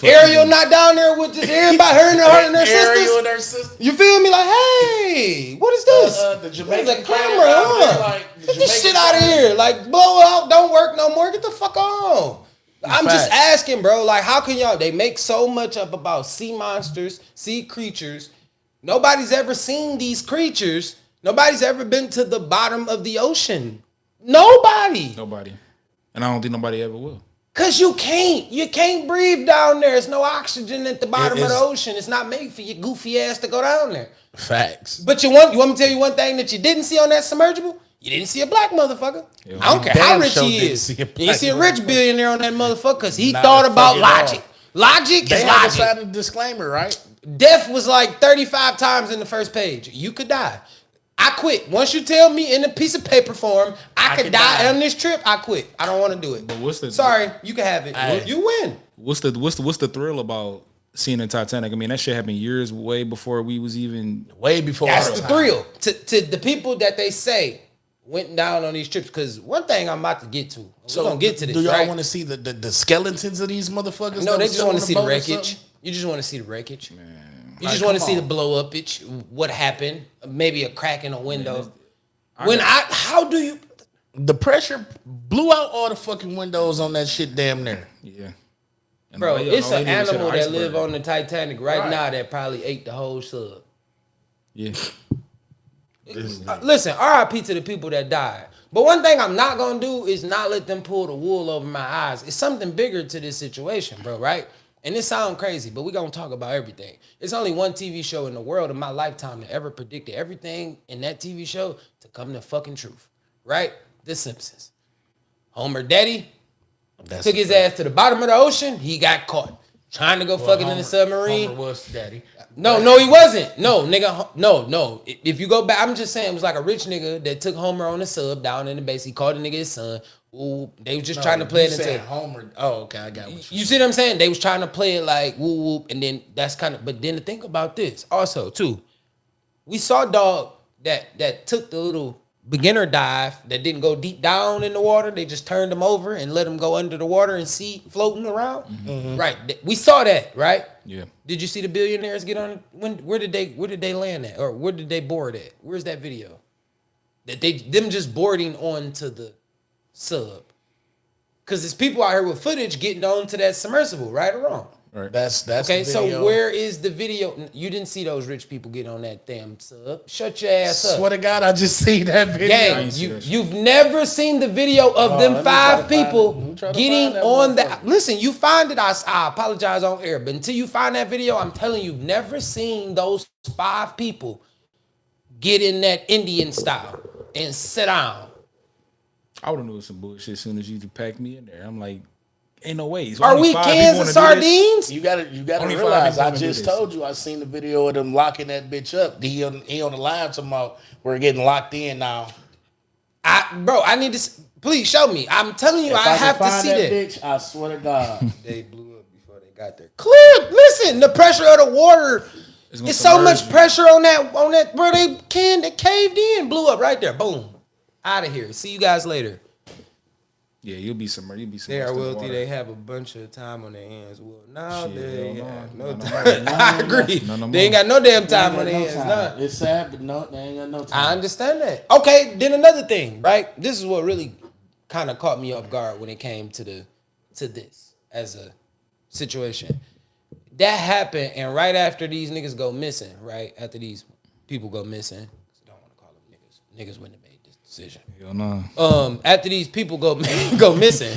Ariel not down there with just everybody, her and her sisters. Ariel and her sister. You feel me? Like, hey, what is this? The Jamaican There's a camera, huh? Get this shit out of here. Like, blow out, don't work no more. Get the fuck on. I'm just asking, bro. Like, how can y'all? They make so much up about sea monsters, sea creatures. Nobody's ever seen these creatures. Nobody's ever been to the bottom of the ocean. Nobody. And I don't think nobody ever will. Cause you can't breathe down there. There's no oxygen at the bottom of the ocean. It's not made for your goofy ass to go down there. Facts. But you want me to tell you one thing that you didn't see on that submersible? You didn't see a black motherfucker. Yeah, I don't care how rich he is. You didn't see a rich billionaire on that motherfucker because he thought about logic. Logic is logic. They had a disclaimer, right? Death was like 35 times in the first page. You could die. I quit. Once you tell me in a piece of paper form I could die on this trip, I quit. I don't want to do it. But what's the? Sorry, you can have it. You win. What's the thrill about seeing the Titanic? I mean, that shit happened years way before we was even. Way before. That's the thrill to the people that they say went down on these trips. Because one thing I'm about to get to. We're gonna get to this. Do y'all want to see the skeletons of these motherfuckers? No, they just want to see the wreckage. You just want to see the wreckage. Man. You just want to see the blow up itch. What happened? Maybe a crack in a window. How do you? The pressure blew out all the fucking windows on that shit damn near. Yeah. And bro, it's an animal that live on the Titanic right now that probably ate the whole sub. Yeah. Listen, RIP to the people that died. But one thing I'm not going to do is not let them pull the wool over my eyes. It's something bigger to this situation, bro, right? And it sounds crazy, but we're going to talk about everything. It's only one TV show in the world in my lifetime that ever predicted everything in that TV show to come to fucking truth, right? The Simpsons. Homer Daddy took his ass to the bottom of the ocean. He got caught trying to go fucking in the submarine. Homer was daddy. No, he wasn't. No, nigga, no. If you go back, I'm just saying it was like a rich nigga that took Homer on the sub down in the base. He called the nigga his son. Ooh, they was just trying to play it into Homer. Oh, okay, I got what you see what I'm saying? They was trying to play it like woo whoop, and then that's kind of. But then to think about this also too, we saw dog that took the little beginner dive that didn't go deep down in the water. They just turned him over and let him go under the water and see floating around. Mm-hmm. Right, we saw that, right? Yeah. Did you see the billionaires get on? Where did they land at, or where did they board at? Where's that video? That them just boarding onto the sub, because there's people out here with footage getting onto that submersible, right or wrong? Right. That's okay. So where is the video? You didn't see those rich people get on that damn sub. Shut your ass up. Swear to God, I just seen that video. Gang, you've never seen the video of them 5 people getting on that. Listen, you find it. I apologize on air, but until you find that video, I'm telling you, you've never seen those 5 people get in that Indian style and sit down. I would have knew some bullshit as soon as you packed me in there. I'm like, ain't no way. Are we cans of sardines? You gotta realize. I just told you I seen the video of them locking that bitch up. He on the line talking about we're getting locked in now. I need to please show me. I'm telling you, I have to see that. Bitch, I swear to God, they blew up before they got there. Clear. Listen, the pressure of the water It's so much pressure on that, bro. They caved in, blew up right there. Boom. Out of here. See you guys later. Yeah, you'll be submerged. They are wealthy. They have a bunch of time on their hands. Well, now they have no time. I agree. They ain't got no damn time on their hands. Nah. It's sad, but no, they ain't got no time. I understand that. Okay, then another thing, right? This is what really kind of caught me off guard when it came to this as a situation. That happened, and right after these niggas go missing, right? After these people go missing, I don't want to call them niggas. Niggas wouldn't have made this decision. Hell no. After these people go missing,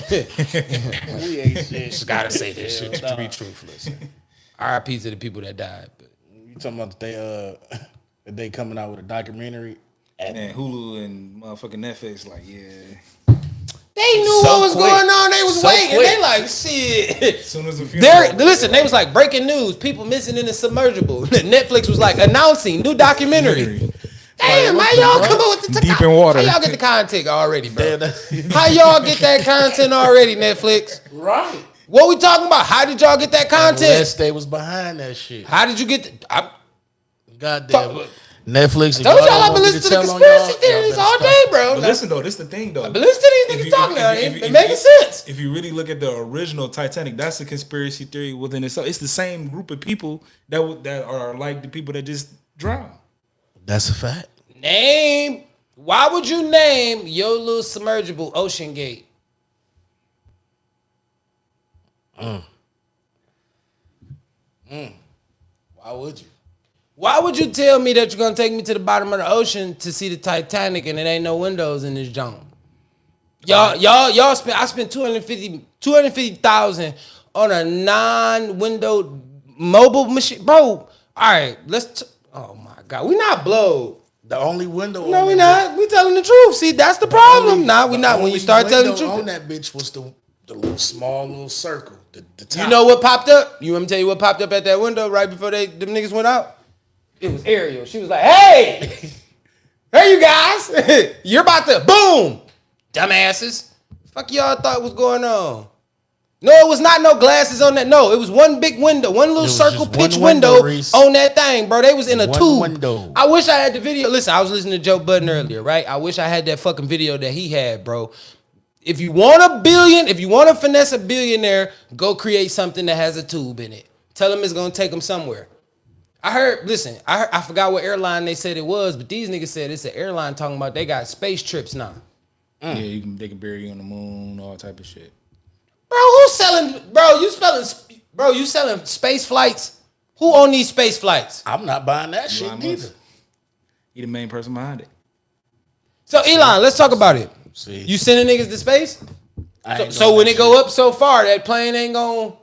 We ain't shit. just gotta say this shit to be truthful. R.I.P. to the people that died. But You talking about that they coming out with a documentary? Man, Hulu and motherfucking Netflix, like, yeah. they knew So what was quick. going on. They was So waiting. quick. They like shit. As soon as the funeral. Listen, they was like breaking news. People missing in the submersible. Netflix was like announcing new documentary. Damn, how y'all come up with the Deep in water. How y'all get the content already, bro? Damn, How y'all get that content already, Netflix? right. What we talking about? How did y'all get that content? Unless they was behind that shit. How did you get? Goddamn. Netflix. Told y'all I've been listening to the conspiracy theories all day, bro. But listen, though, this the thing, though. But listen to these niggas talking now. It making sense. If you really look at the original Titanic, that's a conspiracy theory within itself. It's the same group of people that are like the people that just drown. That's a fact. Why would you name your little submersible OceanGate? Why would you? Why would you tell me that you're gonna take me to the bottom of the ocean to see the Titanic and it ain't no windows in this joint? Y'all spent. I spent $250,000 on a non-window mobile machine, bro. All right, oh my God, we not blowed. The only window. No, on we that not. We telling the truth. See, that's the problem. Nah, we not. When you start telling the window truth, on that bitch was the little small little circle. The top. you know what popped up? You want me to tell you what popped up at that window right before them niggas went out? It was Ariel. She was like, "Hey, hey, you guys, you're about to boom, dumbasses. Fuck y'all thought was going on? No, it was not no glasses on that. No, it was one big window, one little circle just pitch one window, window Reese. on that thing, bro. They was in a One tube. window. I wish I had the video. Listen, I was listening to Joe Budden earlier, right? I wish I had that fucking video that he had, bro. If you want to finesse a billionaire, go create something that has a tube in it. Tell them it's gonna take them somewhere. I forgot what airline they said it was, but these niggas said it's an airline talking about they got space trips now. Yeah, they can bury you on the moon, all type of shit. Bro, who's selling? You selling space flights? Who own these space flights? I'm not buying that shit Elon neither. Musk. He the main person behind it. So Elon, let's talk about it. See. You sending niggas to space? I ain't So doing when that it go up so far, that plane ain't gonna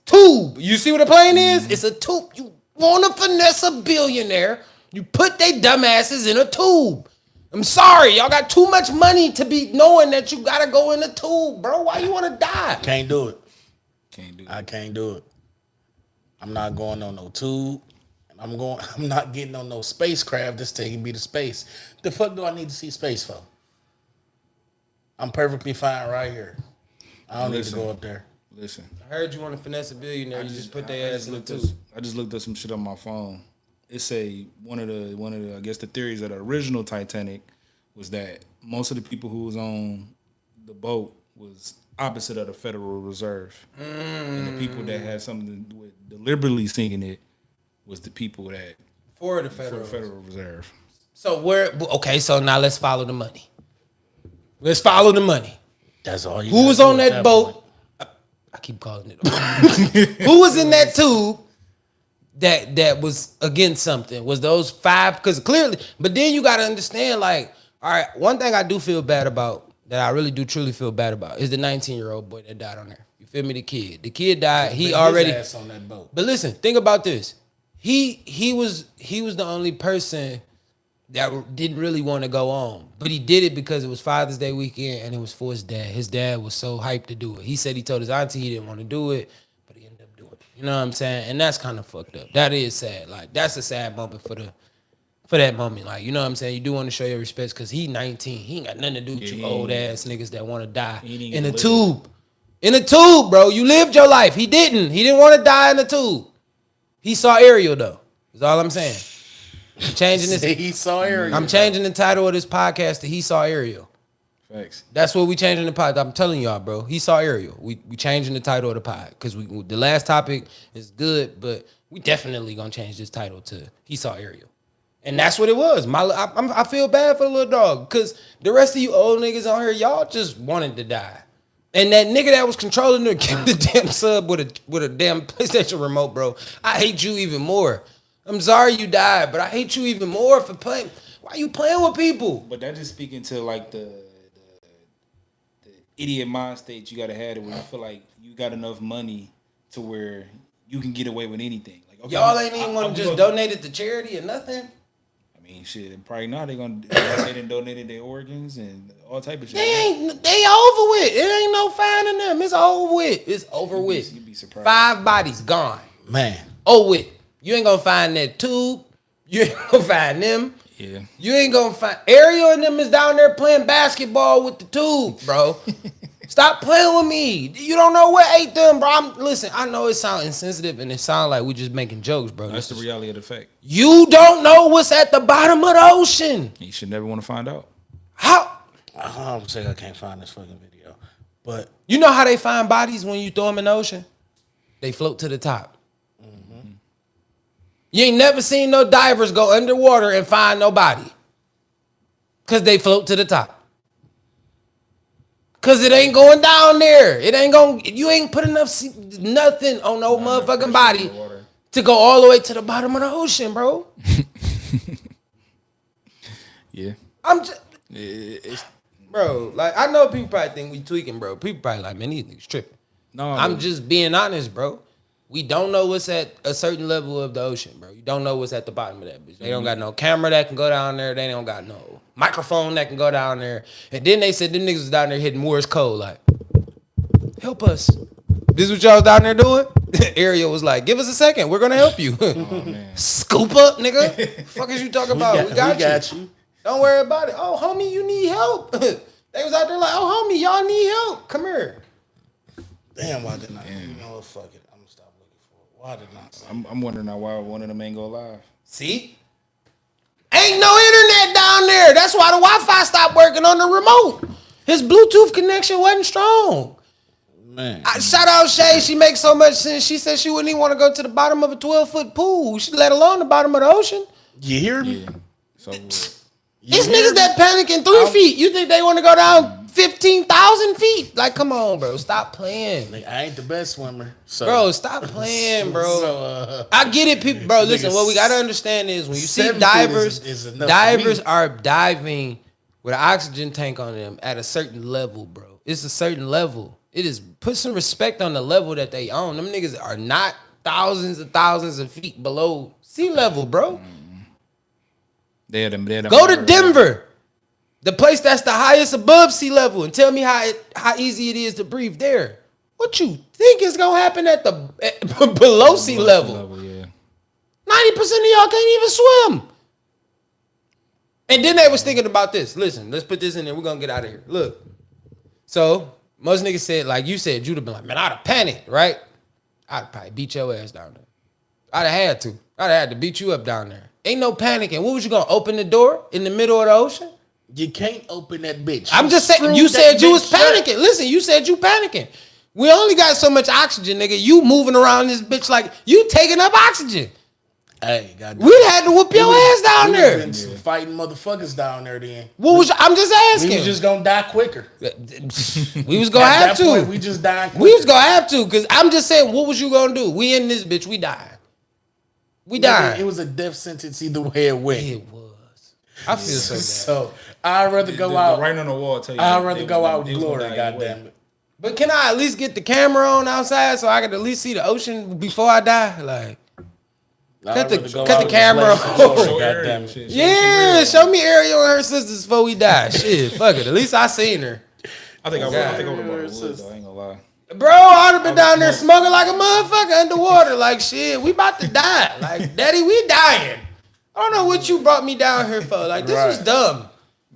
tube. You see what a plane is? It's a tube. You want to finesse a billionaire? You put they dumbasses in a tube. I'm sorry, y'all got too much money to be knowing that you gotta go in a tube, bro. Why you want to die? Can't do it. Can't do I it. can't do it. I'm not going on no tube. I'm not getting on no spacecraft that's taking me to space. The fuck do I need to see space for? I'm perfectly fine right here. I don't need to go up there. Listen, I heard you want to finesse a billionaire. You just put their ass in the tube. I just looked up some shit on my phone. It say one of the I guess the theories of the original Titanic was that most of the people who was on the boat was opposite of the Federal Reserve, and the people that had something to do with deliberately sinking it was the people that For the for federal. the Federal Reserve. So so now let's follow the money. Let's follow the money. That's all you Who gotta was do on at that boat? point. I keep calling it. Who was in that tube that was against something? Was those five? Because clearly, but then you got to understand, like, all right, one thing I do feel bad about, that I really do truly feel bad about, is the 19-year-old boy that died on there. You feel me? The kid died. He His already. ass on that boat. But listen, think about this. He was the only person that didn't really want to go on, but he did it because it was Father's Day weekend and it was for his dad. His dad was so hyped to do it. He said he told his auntie he didn't want to do it, but he ended up doing it. You know what I'm saying? And that's kind of fucked up. That is sad. Like, that's a sad moment for that moment. Like, you know what I'm saying? You do want to show your respects because he 19. He ain't got nothing to do with you old ass niggas that want to die in a tube. In a tube, bro. You lived your life. He didn't. He didn't want to die in a tube. He saw Ariel though. That's all I'm saying. I'm changing this. He saw Ariel. I'm changing the title of this podcast to He Saw Ariel. Facts. That's what we changing the pod. I'm telling y'all, bro. He saw Ariel. We changing the title of the pod because the last topic is good, but we definitely gonna change this title to He Saw Ariel. And that's what it was. I feel bad for the little dog because the rest of you old niggas on here, y'all just wanted to die. And that nigga that was controlling the damn sub with a damn PlayStation remote, bro. I hate you even more. I'm sorry you died, but I hate you even more for playing. Why you playing with people? But that just speaking to like the idiot mind state you gotta have it where you feel like you got enough money to where you can get away with anything. Like okay, y'all ain't even want to just donate it to charity or nothing. I mean, shit. Probably not. They done donated their organs and all type of shit. They over with. It ain't no finding them. It's over with. It's over with. You'd be surprised. 5 bodies gone. Man. Oh, with. You ain't gonna find that tube. You ain't gonna find them. Yeah. You ain't gonna find Ariel and them is down there playing basketball with the tube, bro. Stop playing with me. You don't know what ate them, bro. Listen, I know it sounds insensitive and it sounds like we just making jokes, bro. That's the reality of the fact. You don't know what's at the bottom of the ocean. You should never want to find out. How? I'm saying I can't find this fucking video. But You know how they find bodies when you throw them in the ocean? They float to the top. Mm-hmm. You ain't never seen no divers go underwater and find no body. Because they float to the top. Because it ain't going down there. It ain't going. You ain't put enough nothing on no motherfucking body to go all the way to the bottom of the ocean, bro. Yeah. I'm just... It's, Bro, like, I know people probably think we tweaking, bro. People probably like, man, these niggas tripping. no, I'm just being honest, bro. We don't know what's at a certain level of the ocean, bro. You don't know what's at the bottom of that bitch. They don't got no camera that can go down there. They don't got no microphone that can go down there. And then they said them niggas was down there hitting Morse code like, help us. This what y'all was down there doing? Ariel was like, give us a second. We're going to help you. Scoop up, nigga. Fuck is you talking about? We got you. Don't worry about it. Oh, homie, you need help. They was out there like, oh, homie, y'all need help. Come here. damn, why didn't I? You know what? Fuck it. I'm gonna stop looking for it. Why did not? I'm wondering now why one of them ain't go live. See? Ain't no internet down there. That's why the Wi-Fi stopped working on the remote. His Bluetooth connection wasn't strong. Man. Shout out Shay. She makes so much sense. She said she wouldn't even want to go to the bottom of a 12-foot pool. She let alone the bottom of the ocean. You hear me? Yeah. So These niggas that panic in 3 feet, you think they want to go down 15,000 feet? Like, come on, bro. Stop playing. like, I ain't the best swimmer. So. Bro, stop playing, bro. So, I get it, people. Bro, listen, what we got to understand is when you see divers, is enough divers for me. are diving with an oxygen tank on them at a certain level, bro. It's a certain level. It is, put some respect on the level that they own. Them niggas are not thousands of feet below sea level, bro. they're Go to Denver, the place that's the highest above sea level, and tell me how easy it is to breathe there. What you think is gonna happen at below sea level? Yeah. 90% of y'all can't even swim. And then they was thinking about this. Listen, let's put this in there. We're gonna get out of here. Look. So most niggas said, like you said, you'd have been like, man, I'd have panicked, right? I'd probably beat your ass down there. I'd have had to. I'd have had to beat you up down there. Ain't no panicking. What was you gonna open the door in the middle of the ocean? You can't open that bitch. I'm just saying, you said you was panicking. Listen, you said you panicking. We only got so much oxygen, nigga. You moving around this bitch like you taking up oxygen. Hey, goddamn. We'd had to whoop your ass down there. Been some fighting motherfuckers down there then. What was I'm just asking. We was just gonna die quicker. We was gonna At have that to. point, we just died quicker. We was gonna have to, cause I'm just saying, what was you gonna do? We in this bitch, we died. We died. It was a death sentence either way it went. It was. I feel so bad. So I'd rather go out. The writing on the wall tell you. I'd rather go out they with was glory. gonna die either way. Goddamn it. But can I at least get the camera on outside so I can at least see the ocean before I die? Like, cut the camera on. Goddamn it. Shit, Yeah, show me Ariel and her sisters before we die. Shit, fuck it. At least I seen her. I think I would have been though. I ain't gonna lie. Bro, I'd have been down there smoking like a motherfucker underwater. Like, shit, we about to die. Like, daddy, we dying. I don't know what you brought me down here for. Like, this was dumb.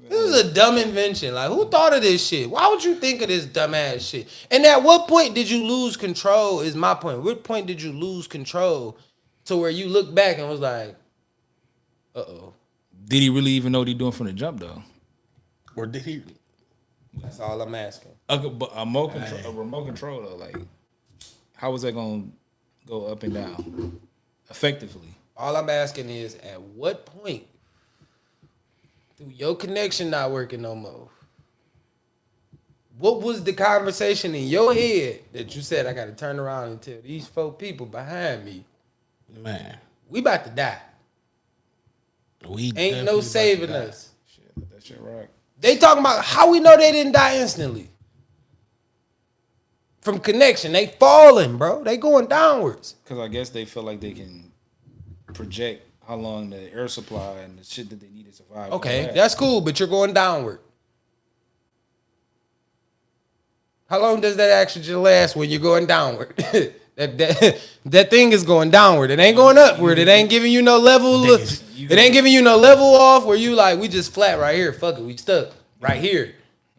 This is a dumb invention. Like, who thought of this shit? Why would you think of this dumbass shit? And at what point did you lose control is my point. What point did you lose control to where you look back and was like, uh-oh. Did he really even know what he doing from the jump though? Or did he? That's all I'm asking. A remote control though, like how was that gonna go up and down effectively? All I'm asking is, at what point, through your connection not working no more, what was the conversation in your head that you said, I got to turn around and tell these 4 people behind me, Man, we about to die. we Ain't no saving us. Shit, that shit rock. They talking about how we know they didn't die instantly. From connection, they falling, bro. They going downwards. Because I guess they feel like they can project how long the air supply and the shit that they need to survive. Okay, that's cool, but you're going downward. How long does that oxygen last when you're going downward? that thing is going downward. It ain't going upward. It ain't giving you no level. It ain't giving you no level off where you like, we just flat right here. Fuck it, we stuck right here.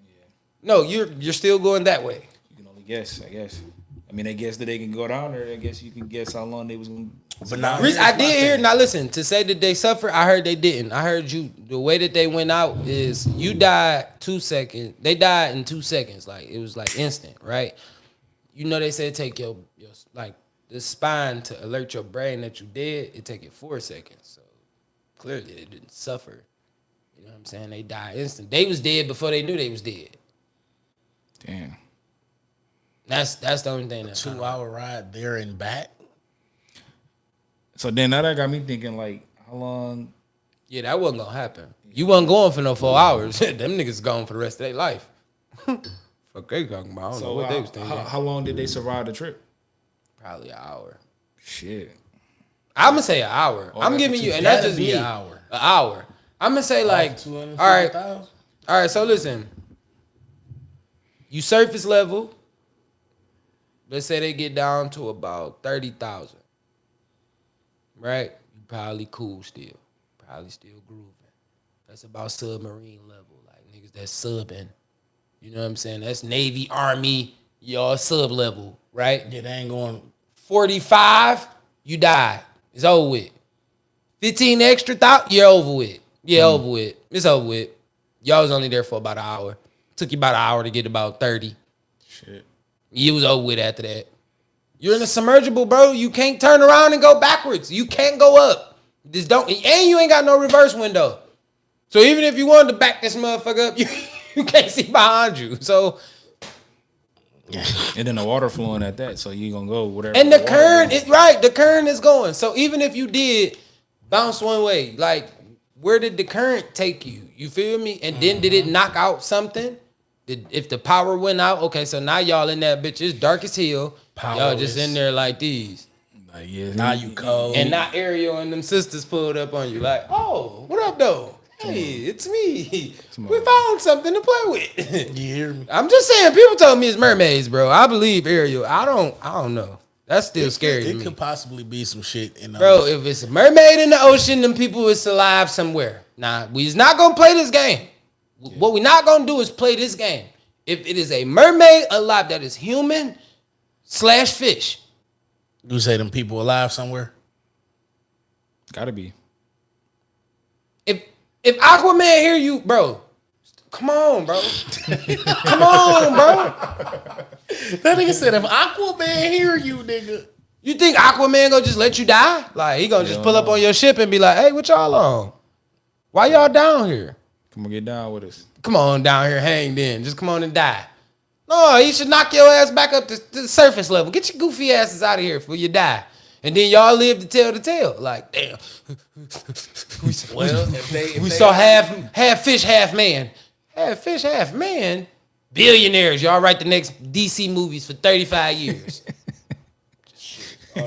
Yeah. No, you're still going that way. You can only guess, I guess. I mean, they guess that they can go down there. I guess you can guess how long they was going to. But now I did hear. Now listen, to say that they suffered, I heard they didn't. I heard you. The way that they went out is you died 2 seconds. They died in 2 seconds. Like it was like instant, right? You know they said take your like the spine to alert your brain that you dead. It take it 4 seconds. So clearly they didn't suffer. You know what I'm saying? They died instant. They was dead before they knew they was dead. Damn. That's the only thing. That's 2 hour ride there and back. So then now that got me thinking, like, how long? Yeah, that wasn't gonna happen. You wasn't going for no 4 hours. Them niggas gone for the rest of their life. Fuck they talking about? I don't know what they was thinking. How long did they survive the trip? Probably an hour. Shit. I'm gonna say an hour. I'm giving you, and that's just me. An hour. An hour. I'm gonna say like, all right. So listen, you surface level. Let's say they get down to about 30,000. Right? You probably cool still. Probably still grooving. That's about submarine level. Like niggas that's subbing. You know what I'm saying? That's Navy, Army, y'all sub level, right? Yeah, they ain't going. 45, you died. It's over with. 15 extra thought, you're over with. Yeah, over with. It's over with. Y'all was only there for about an hour. Took you about an hour to get about 30. Shit. You was over with after that. You're in a submersible, bro. You can't turn around and go backwards. You can't go up. Just don't. And you ain't got no reverse window. So even if you wanted to back this motherfucker up, you can't see behind you. So. And then the water flowing at that, so you gonna go whatever. And the current is right. The current is going. So even if you did bounce one way, like where did the current take you? You feel me? And then did it knock out something? If the power went out, okay, so now y'all in that bitch. It's dark as hell. Y'all just in there like these. Like, yeah, Now you cold. And not Ariel and them sisters pulled up on you like, oh, what up though? Hey, it's me. We found something to play with. You hear me? I'm just saying, people told me it's mermaids, bro. I believe Ariel. I don't know. That's still scary to It me. could possibly be some shit in the Bro, if it's a mermaid in the ocean, them people is alive somewhere. Nah, we's not gonna play this game. What we not gonna do is play this game. If it is a mermaid alive that is human / fish. You say them people alive somewhere? gotta be. If Aquaman hear you, bro, come on, bro. Come on, bro. That nigga said, if Aquaman hear you, nigga. You think Aquaman gonna just let you die? Like, he gonna just pull up on your ship and be like, hey, what y'all on? Why y'all down here? Come on, get down with us. Come on down here, hang then. Just come on and die. No, he should knock your ass back up to the surface level. Get your goofy asses out of here before you die. And then y'all live to tell the tale. Like, damn. We saw half fish, half man. Half fish, half man? Billionaires. Y'all write the next DC movies for 35 years.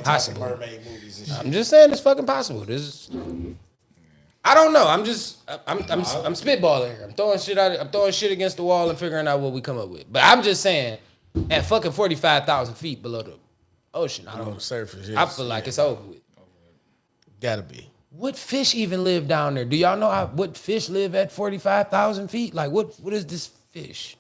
Possible. Mermaid movies and shit. I'm just saying it's fucking possible. I don't know. I'm spitballing here. I'm throwing shit out. I'm throwing shit against the wall and figuring out what we come up with. But I'm just saying, at fucking 45,000 feet below the ocean, On the surface, I feel like it's over with. Gotta be. What fish even live down there? Do y'all know what fish live at 45,000 feet? Like, what is this fish?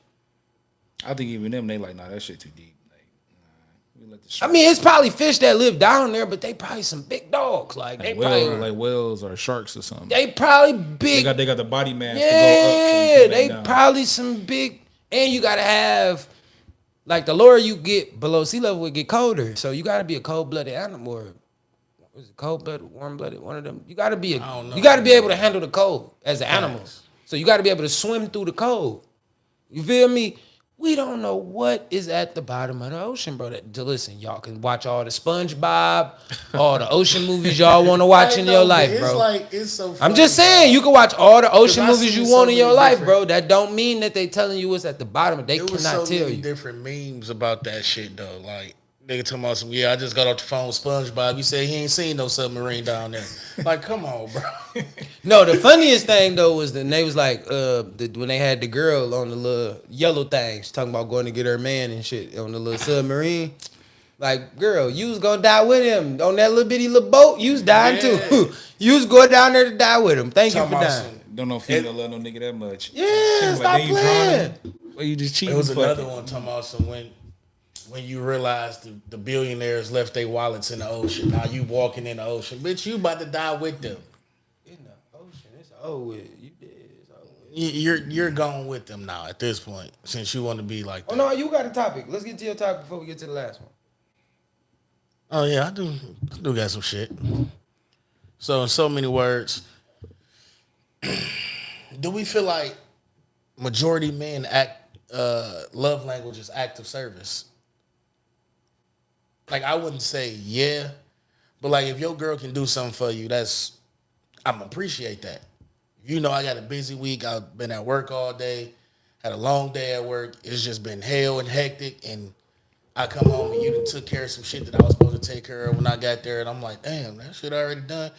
I think even them, they like, nah, that shit too deep. Like, nah, we I mean, it's probably fish that live down there, but they probably some big dogs. Like they probably like whales or sharks or something. they probably big. They got the body mass yeah, to go up. So they down. probably some big. And you gotta have like the lower you get below sea level, it get colder. So you gotta be a cold blooded animal. Or was it cold blooded, warm blooded? One of them. You gotta be you gotta be able to handle the cold as an animal. So you gotta be able to swim through the cold. You feel me? We don't know what is at the bottom of the ocean, bro. Listen, y'all can watch all the SpongeBob, all the ocean movies y'all want to watch in your life, bro. It's so funny, I'm just saying, you can watch all the ocean I movies seen you so want in your many life, different- bro. That don't mean that they telling you what's at the bottom. They There was cannot so tell many you. different memes about that shit though. Like nigga talking about some. Yeah, I just got off the phone with SpongeBob. He said he ain't seen no submarine down there. Like, come on, bro. No, the funniest thing though was that they was like, when they had the girl on the little yellow thing, she talking about going to get her man and shit on the little submarine. Like, girl, you was gonna die with him on that little bitty little boat. You was dying too. You was going down there to die with him. Thank you Talking for about dying. some- Don't know female love no nigga that much. Yeah, stop then you playing. drowning. Well, you just cheating. There was another one talking about some when you realize the billionaires left their wallets in the ocean. Now you walking in the ocean, bitch. You about to die with them. In the ocean, it's over with. You did. It's over with. You're going with them now at this point, since you want to be like that. Oh no, you got a topic. Let's get to your topic before we get to the last one. Oh yeah, I do got some shit. So in so many words, do we feel like majority men love language is active service? Like I wouldn't say yeah, but like if your girl can do something for you, I'm appreciate that. You know, I got a busy week. I've been at work all day, had a long day at work. It's just been hell and hectic, and I come home and you done took care of some shit that I was supposed to take care of when I got there, and I'm like, damn, that shit already done.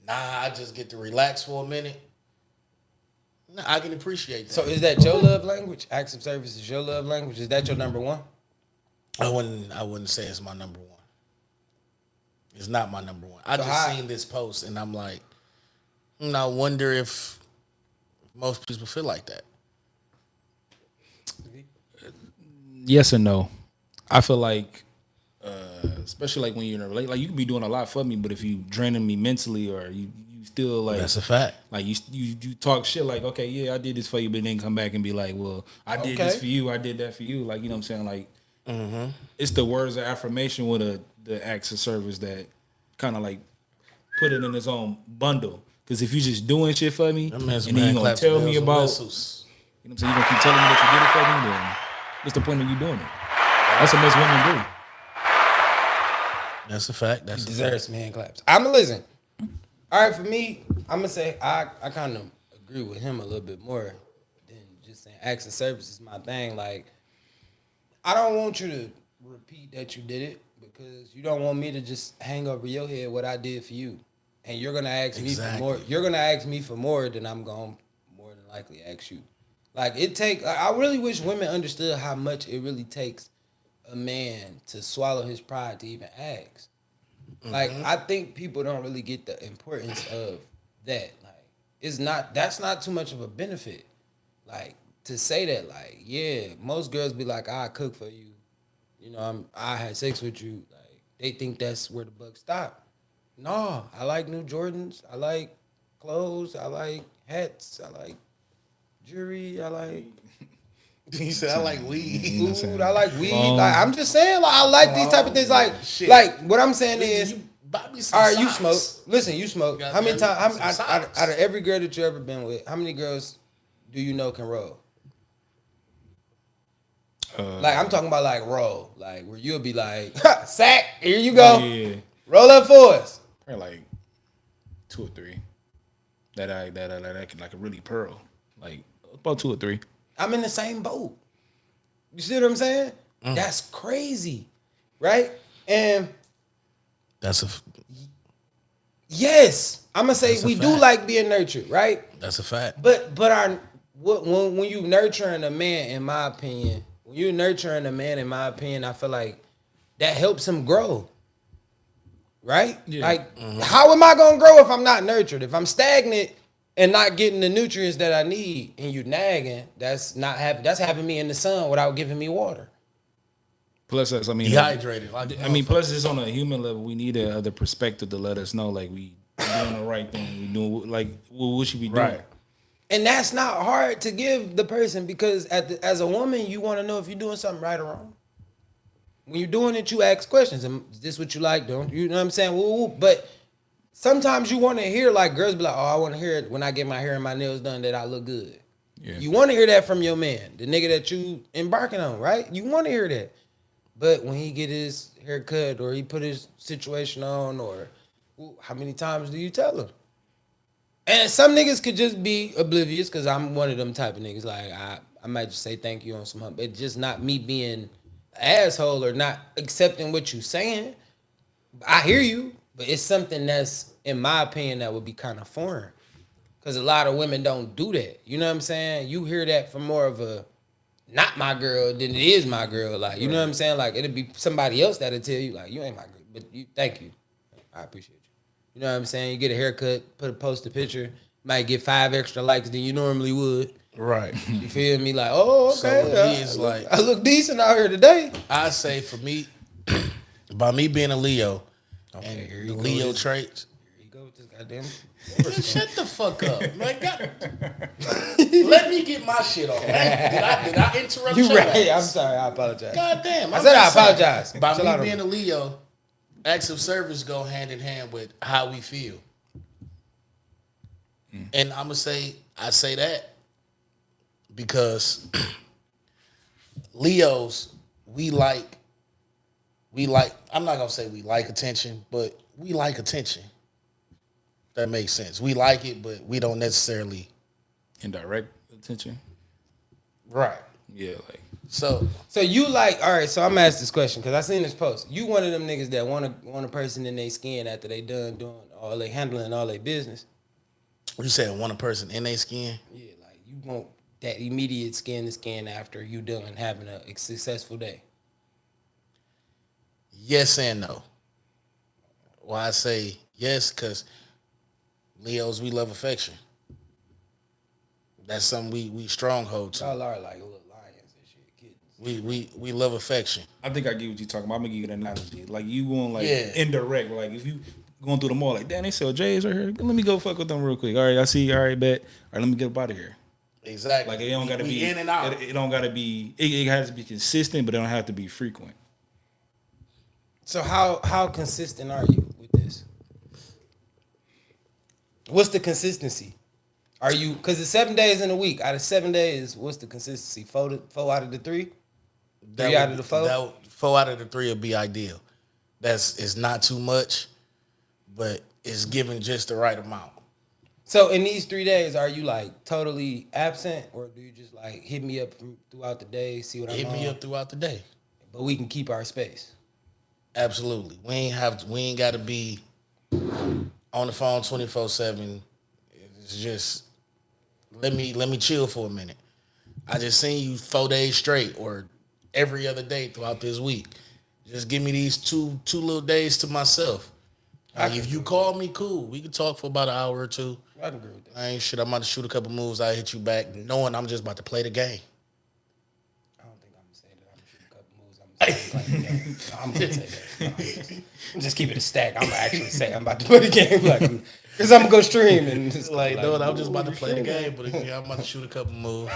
Nah, I just get to relax for a minute. Nah, I can appreciate that. So is that your love language? Acts of service is your love language? Is that your number one? I wouldn't say it's my number one. It's not my number one. I So just how- seen this post and I'm like, I wonder if most people feel like that. Yes and no. I feel like, especially like when you're in a relationship, like you can be doing a lot for me, but if you draining me mentally or you still like That's a fact. like you talk shit like, okay, yeah, I did this for you, but then come back and be like, well, I did this Okay. for you, I did that for you, like, you know what I'm saying, like it's the words of affirmation with the acts of service that kind of like put it in its own bundle. Because if you just doing shit for me and then you gonna tell me about, you know what I'm saying, you gonna keep telling me that you did it for me, then what's the point of you doing it? That's what most women do. That's a fact. That's a fact. Deserves some hand claps. I'ma listen. All right, for me, I'm gonna say I kind of agree with him a little bit more than just saying acts of service is my thing. Like, I don't want you to repeat that you did it because you don't want me to just hang over your head what I did for you, and you're gonna ask me for more. You're gonna ask me for more than I'm gonna more than likely ask you. Like I really wish women understood how much it really takes a man to swallow his pride to even ask. Like, I think people don't really get the importance of that. Like, that's not too much of a benefit. Like, to say that, like, yeah, most girls be like, I cook for you. You know, I had sex with you. Like, they think that's where the buck stop. No, I like new Jordans. I like clothes. I like hats. I like jewelry. I like He said, I like weed. food. I like weed. Like, I'm just saying, like, I like these type of things. Like what I'm saying is, You buy me some all right, you socks. smoke. Listen, you smoke. Got How many some times? socks. Out of every girl that you ever been with, how many girls do you know can roll? Like, I'm talking about like roll, like where you'll be like, sack, here you go, Yeah, roll up for us. probably like 2 or 3 that I can like really pearl, like about 2 or 3. I'm in the same boat. You see what I'm saying? That's crazy, right? And That's a yes, I'm gonna say That's a we do fact. like being nurtured, right? fact. But when you nurturing a man, in my opinion, I feel like that helps him grow. Right? Yeah. Like, how am I gonna grow if I'm not nurtured? If I'm stagnant and not getting the nutrients that I need, and you nagging, that's having me in the sun without giving me water. Plus, I mean, dehydrated. Plus, it's on a human level. We need another perspective to let us know, like, we doing the right thing. We doing, like, what should we do? Right. And that's not hard to give the person because as a woman, you want to know if you're doing something right or wrong. When you're doing it, you ask questions. Is this what you like? Don't you know what I'm saying? Woo. But sometimes you want to hear, like, girls be like, oh, I want to hear it when I get my hair and my nails done that I look good. Yeah. You want to hear that from your man, the nigga that you embarking on, right? You want to hear that. But when he get his hair cut or he put his situation on or how many times do you tell him? And some niggas could just be oblivious because I'm one of them type of niggas. Like, I might just say thank you on some hump. It's just not me being an asshole or not accepting what you saying. I hear you, but it's something that's, in my opinion, that would be kind of foreign. Because a lot of women don't do that. You know what I'm saying? You hear that from more of a not my girl than it is my girl. Like, you know what I'm saying? Like, it'll be somebody else that'll tell you, like, you ain't my girl. But you, thank you. I appreciate you. You know what I'm saying? You get a haircut, post a picture, might get 5 extra likes than you normally would. Right. You feel me? Like, oh, okay. So I look decent out here today. I say for me, by me being a Leo, and the Leo traits. Here you go with this goddamn. Shut the fuck up. Man, let me get my shit on. Did I interrupt you? Right. I'm sorry. I apologize. God damn. I said I apologize. By me being a Leo, acts of service go hand in hand with how we feel. And I'm going to say, I say that because Leos, we like, I'm not going to say we like attention, but we like attention. That makes sense. We like it, but we don't necessarily indirect attention. Right. Yeah, like so you like, all right, so I'm gonna ask this question because I seen this post. You one of them niggas that want a person in their skin after they done doing all they handling all their business. You said want a person in their skin? Yeah, like you want that immediate skin to skin after you done having a successful day. Yes and no. Why I say yes, because Leos, we love affection. That's something we stronghold to. Y'all are like little lions and shit, kittens. We love affection. I think I get what you're talking about. I'm gonna give you an analogy. Like you going like indirect. Like if you going through the mall, like damn, they sell J's right here. Let me go fuck with them real quick. All right, I see. All right, bet. All right, let me get up out of here. Exactly. Like it don't gotta be in and out. It don't gotta be. It has to be consistent, but it don't have to be frequent. So how consistent are you with this? What's the consistency? Are you, because it's 7 days in a week. Out of 7 days, what's the consistency? 4 out of the 3? 3 out of the 4? 4 out of the 3 would be ideal. It's not too much, but it's given just the right amount. So in these 3 days, are you like totally absent, or do you just like hit me up throughout the day, see what I'm on? Hit me up throughout the day. But we can keep our space. Absolutely. We ain't got to be on the phone 24/7. It's just let me chill for a minute. I just seen you 4 days straight or every other day throughout this week. Just give me these two little days to myself. Like if you call me, cool. We can talk for about an hour or two. I can agree with that. I ain't shit. I'm about to shoot a couple moves. I hit you back, knowing I'm just about to play the game. I don't think I'm gonna say that. I'm gonna shoot a couple moves. I'm gonna say play the game. No, I'm gonna say that. No, just keep it a stack. I'm gonna actually say I'm about to play the game, like, because I'm gonna go stream and just like, no, I'm just about to play the game, but yeah, I'm about to shoot a couple moves.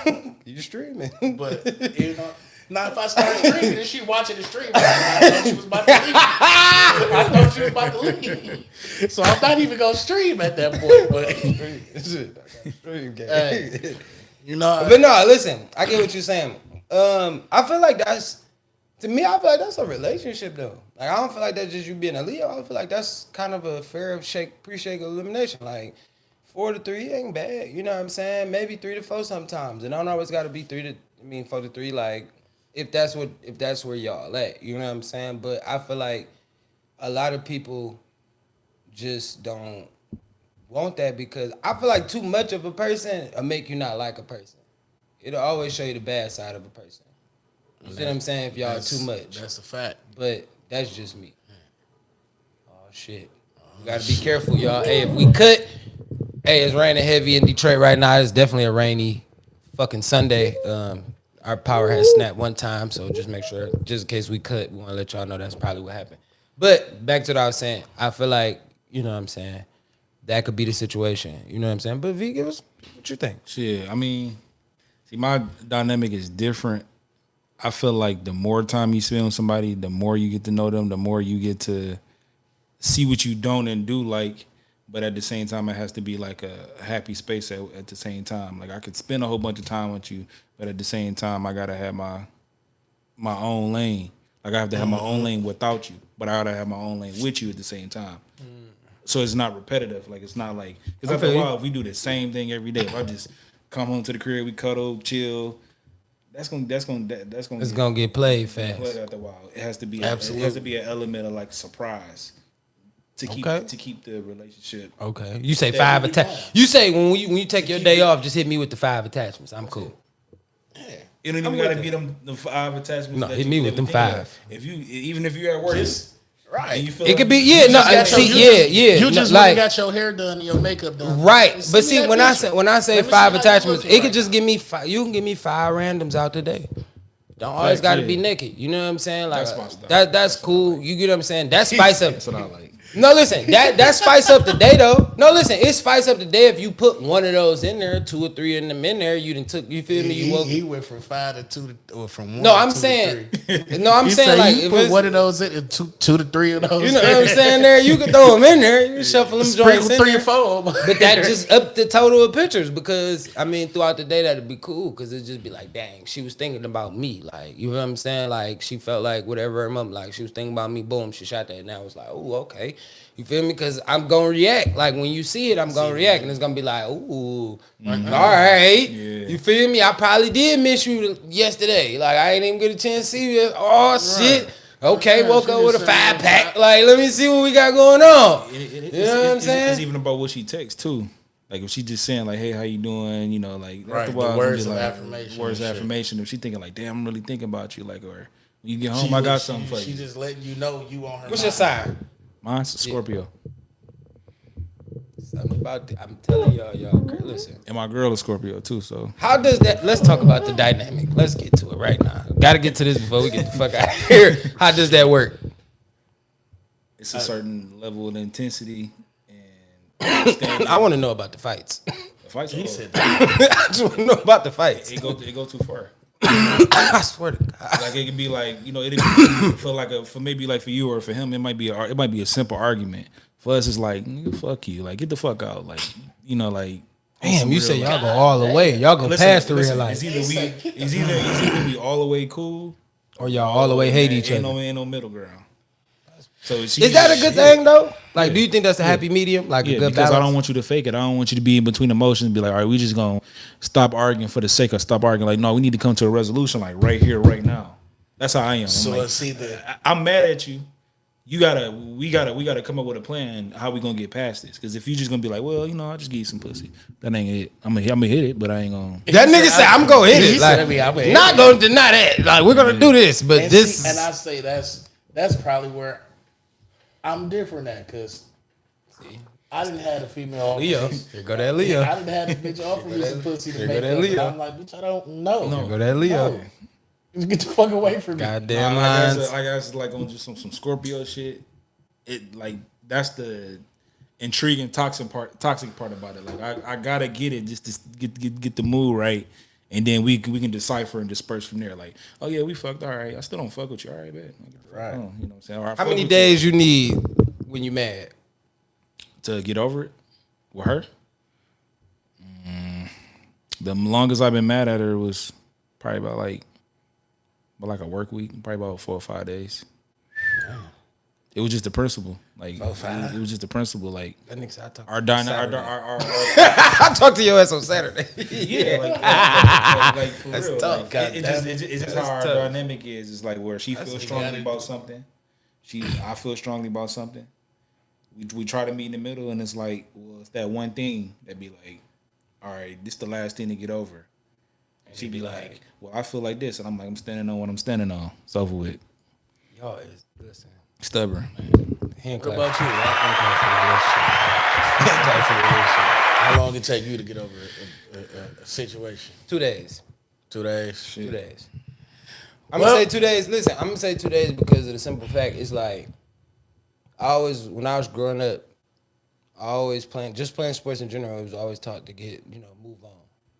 You streaming, but you know. Now, if I start streaming, then she watching the stream. I thought she was about to leave. I thought she was about to leave. So I'm not even gonna stream at that point. But stream game. Hey, you know. But no, listen. I get what you're saying. I feel like that's, to me, I feel like that's a relationship though. Like I don't feel like that's just you being a Leo. I feel like that's kind of a fair pre-shake elimination. Like 4 to 3 ain't bad. You know what I'm saying? Maybe 3 to 4 sometimes. And I don't always got to be 4 to 3. Like. If that's where y'all at, you know what I'm saying? But I feel like a lot of people just don't want that because I feel like too much of a person will make you not like a person. It'll always show you the bad side of a person. You see what I'm saying? If y'all too much. That's a fact. But that's just me. Oh, shit. We got to be careful, y'all. Hey, if we cut, it's raining heavy in Detroit right now. It's definitely a rainy fucking Sunday. our power has snapped one time, so just make sure, just in case we cut, we want to let y'all know that's probably what happened. But back to what I was saying, I feel like, you know what I'm saying, that could be the situation. You know what I'm saying? But V, give us what you think. Shit, I mean, see, my dynamic is different. I feel like the more time you spend with somebody, the more you get to know them, the more you get to see what you don't and do like. But at the same time, it has to be like a happy space at the same time. Like I could spend a whole bunch of time with you, but at the same time, I gotta have my own lane. Like I have to have my own lane without you, but I gotta have my own lane with you at the same time. So it's not repetitive. Like it's not like, because after a while, if we do the same thing every day, if I just come home to the crib, we cuddle, chill, it's gonna get played fast. Played after a while. It has to be Absolutely. It has to be an element of like surprise to keep the relationship. Okay. You say 5 attachments. You say when you take your day off, just hit me with the 5 attachments. I'm cool. You don't even gotta be them 5 attachments. No, hit me with them 5. Even if you're at work, right? You feel It like, could be You just like, got your hair done, and your makeup done, right? But see see, when I say 5 attachments, it could just give me 5. You can give me 5 randoms out the day. Don't always got to be naked. You know what I'm saying? Like That's my style. that's cool. You get what I'm saying? That spice up. That's what I like. No, listen, that spice up the day though. No, listen, it spice up the day if you put one of those in there, 2 or 3 of them in there. You done took. You feel me? He went from 5 to 2 or from 1. No, I'm to 2 saying. to 3. No, I'm saying like you if put it's, one of those in, 2 to 3 of those. you know what I'm saying? There, you can throw them in there. You can shuffle them joints in 3 there. or 4. But that just up the total of pictures because I mean throughout the day that'd be cool because it'd just be like, dang, she was thinking about me, like you know what I'm saying? Like she felt like whatever her mom, like she was thinking about me. Boom, she shot that, and I was like, oh, okay, you feel me? Because I'm gonna react. Like when you see it, I'm gonna react, and it's gonna be like, ooh, all right, you feel me? I probably did miss you yesterday. Like I ain't even get a chance to see you. Oh shit. Okay, woke up with a 5-pack. Like, let me see what we got going on. You know what I'm saying? It's even about what she texts too. Like if she just saying like, "Hey, how you doing?" You know, like Right, after a while, the words be of like, affirmation Words of and shit. affirmation. If she thinking like, "Damn, I'm really thinking about you," like, or when you get home, I got something for She you. just letting you know you on her. What's your sign? Mine's Scorpio, Something about I'm telling y'all. Listen. and my girl is Scorpio too. So How does that? Let's talk about the dynamic. Let's get to it right now. Got to get to this before we get the fuck out of here. How does that work? it's a certain level of intensity and I want to know about the fights. the fights. He said I just want to know about the fights. it go too far. I swear to God. Like it could be like, you know, it for maybe like for you or for him, it might be a simple argument. For us, it's like, nigga, fuck you, like get the fuck out, like you know, like. Damn, you say y'all go all the way. Y'all go past the real life. It's either we all the way cool Or y'all all the way hate each other. Ain't no middle ground. So Is that a good thing though? Like, do you think that's a happy medium? Like a Yeah, good because balance? I don't want you to fake it. I don't want you to be in between emotions and be like, all right, we just gonna stop arguing for the sake of stop arguing. Like, no, we need to come to a resolution, like right here, right now. That's how I am. So I'm, it's either I'm mad at you. We gotta come up with a plan how we gonna get past this. Because if you just gonna be like, well, you know, I'll just give you some pussy. That ain't it. I'm gonna hit it, but I ain't gonna. That nigga said, I'm gonna hit He it. said, Like, I'm gonna hit not it. gonna deny that. Like, we're gonna do this, but and this. see, and I say that's probably where I'm different at because I didn't have a female offer Leo. me. Here go that Leo. I didn't have a bitch offer me some pussy to Here make go that up. Leo. I'm like, bitch, I don't know. Here go that Leo. No. Just get the fuck away from me. Goddamn Like lines. I guess like on just some Scorpio shit. It like that's the intriguing toxic part about it. Like I gotta get it just to get the mood right, and then we can decipher and disperse from there. Like, oh yeah, we fucked. All right, I still don't fuck with you. All right, bet. Right. You know what I'm saying? Or I How fuck many with days you need when you mad? you to get over it with her? The longest I've been mad at her was probably about like a work week, probably about 4 or 5 days. It was just the principle. Like it was just the principle. Like That nigga said I talk. our dynamic. I talked to your ass on Saturday. Yeah, like for That's real. tough, Like, it's just how our tough. dynamic is. It's like where she feels strongly about something, I feel strongly about something. We try to meet in the middle, and it's like, well, it's that one thing that be like, all right, this the last thing to get over. And she be like, well, I feel like this, and I'm like, I'm standing on what I'm standing on. It's over with. Y'all is listen. Stubborn. Hand What clap. about you? Hand clap for the relationship. How long it take you to get over a situation? 2 days. 2 days. 2 days. I'm gonna say 2 days. Listen, I'm gonna say 2 days because of the simple fact it's like when I was growing up, I always playing sports in general. I was always taught to move on.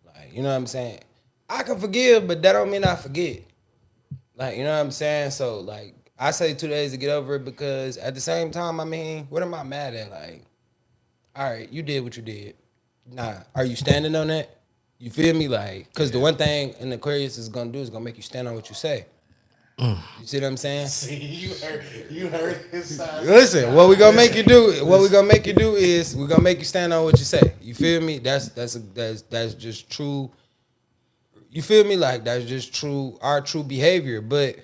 Like, you know what I'm saying? I can forgive, but that don't mean I forget. Like, you know what I'm saying? So like, I say 2 days to get over it because at the same time, I mean, what am I mad at? Like, all right, you did what you did. Nah, are you standing on that? You feel me? Like, because the one thing an Aquarius is gonna do is gonna make you stand on what you say. You see what I'm saying? See, you heard his side. Listen, what we gonna make you do? What we gonna make you do is we gonna make you stand on what you say. You feel me? That's just true. You feel me? Like that's just true. Our true behavior. But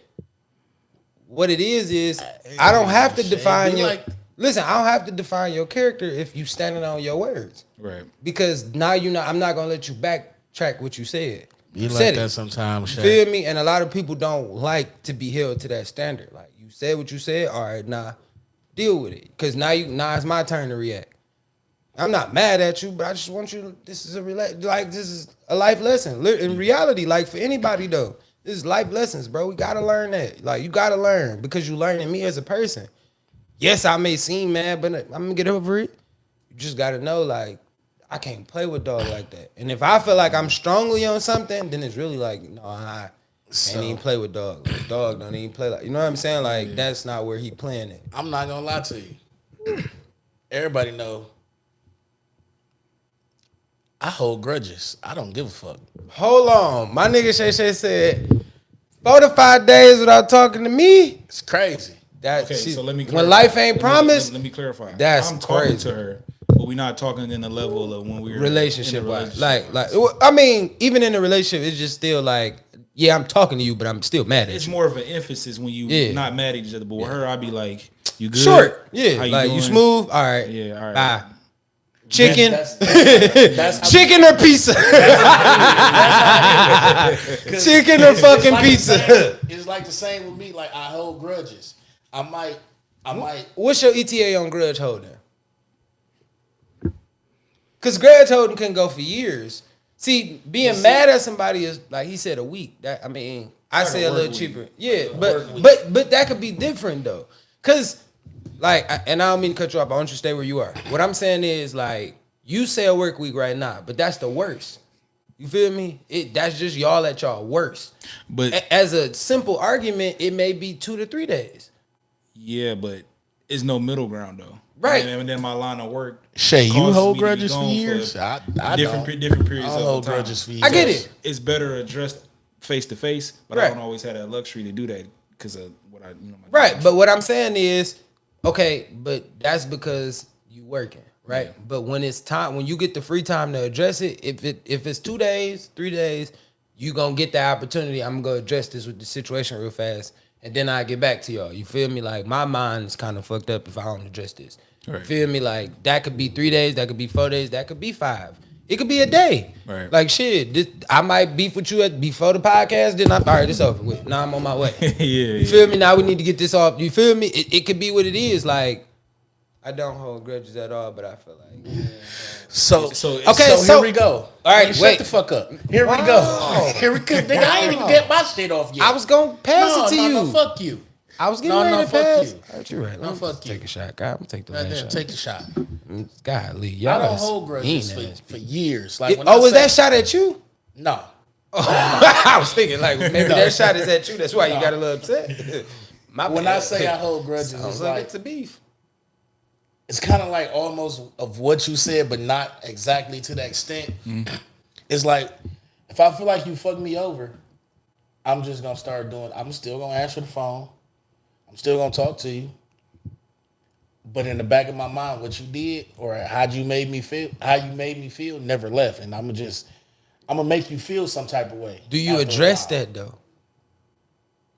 what it is I don't have to define your. Listen, I don't have to define your character if you standing on your words. Right. Because now I'm not gonna let you backtrack what you said. You said like that sometimes, you feel me? And a lot of people don't like to be held to that standard. Like, you said what you said, all right, deal with it. Because now it's my turn to react. I'm not mad at you, but I just want you. This is a life lesson. In reality, like for anybody though, this is life lessons, bro. We gotta learn that. Like, you gotta learn because you learning me as a person. Yes, I may seem mad, but I'm gonna get over it. You just gotta know, like, I can't play with dog like that. And if I feel like I'm strongly on something, then it's really like, no, I can't even play with dog. Like, dog don't even play like, you know what I'm saying? Like, that's not where he playing it. I'm not gonna lie to you. Everybody know I hold grudges. I don't give a fuck. Hold on. My nigga Shay said 4 to 5 days without talking to me. It's crazy. So let me clarify. When life ain't promised. Let me clarify. That's I'm crazy. talking to her, but we're not talking in the level of when we're relationship wise. Like, I mean, even in a relationship, it's just still like, yeah, I'm talking to you, but I'm still mad at you. It's more of an emphasis when you not mad at each other. But with her, I'd be like, you good? Short. Yeah. How you like, doing? you smooth? All right. Yeah, all right. Bye. Chicken, That's chicken or pizza? Chicken or fucking pizza? It's like the same with me. Like, I hold grudges. I might. What's your ETA on grudge holding? Because grudge holding can go for years. See, being mad at somebody is like he said a week. That I mean, I say a little cheaper. Yeah, but that could be different though. Cause like, and I don't mean to cut you off. I want you to stay where you are. What I'm saying is like, you say a work week right now, but that's the worst. You feel me? That's just y'all at y'all worst. But as a simple argument, it may be 2 to 3 days. Yeah, but it's no middle ground though. Right. And then my line of work. Shay, you causes hold me to be grudges for gone years? I different don't. periods I don't of hold time. grudges for years. I get it. It's better addressed face to face, but I don't always have that luxury to do that because of what my Right, job. but what I'm saying is, okay, but that's because you working, right? Yeah. But when it's time, when you get the free time to address it, if it's 2 days, 3 days, you gonna get the opportunity. I'm gonna address this with the situation real fast, and then I get back to y'all. You feel me? Like, my mind is kind of fucked up if I don't address this. Right. You feel me? Like, that could be 3 days, that could be 4 days, that could be 5. It could be a day. Right. Like, shit, I might beef with you before the podcast, then all right, it's over with. Now I'm on my way. You feel me? Now we need to get this off. You feel me? It could be what it is. Like, I don't hold grudges at all, but I feel like. So Okay, here we go. All right, Shut wait. the fuck up. Here we go. Here we go. Nigga, I ain't even get my shit off yet. I was gonna pass it to you. No, fuck you. I was getting ready to fuck pass. you. All right, you're right. No, fuck you. Take a shot. God, I'm gonna take the last Goddamn, shot. take a shot. God, Lee, I y'all don't is hold grudges mean ass for years. Like, when Oh, was say- that shot at you? No. I was thinking like maybe that shot is at you. That's why you got a little upset. When I say I hold grudges, Sounds it's like like it's a beef. it's kind of like almost of what you said, but not exactly to that extent. It's like, if I feel like you fucked me over, I'm just gonna start doing. I'm still gonna answer the phone. I'm still gonna talk to you. But in the back of my mind, what you did or how you made me feel, never left, and I'm gonna make you feel some type of way. Do you after a address while. that though?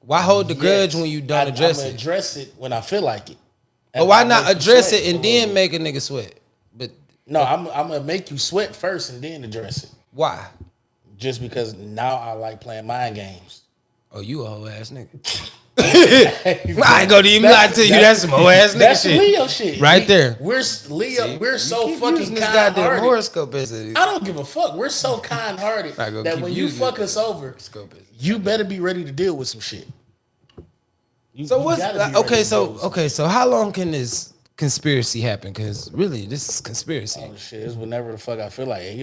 Why hold the grudge Yes. when you don't address I'm it? gonna address it when I feel like it. But why I'll not make you address sweat it and a little then bit. make a nigga sweat? But No, I'm gonna make you sweat first and then address it. why? Just because now I like playing mind games. Oh, you a whole ass nigga. I ain't gonna even lie to you. That's some whole ass nigga That's shit. Leo shit. Right there. We're Leo. We're so Keep fucking using this goddamn kind-hearted. horoscope as a I don't give a fuck. We're so kind-hearted I gonna that keep when you using fuck it. us over, horoscope as you better be ready to deal with some shit. So what's gotta be ready okay? to go. So how long can this conspiracy happen? Because really, this is conspiracy. Oh shit! It's whenever the fuck I feel like it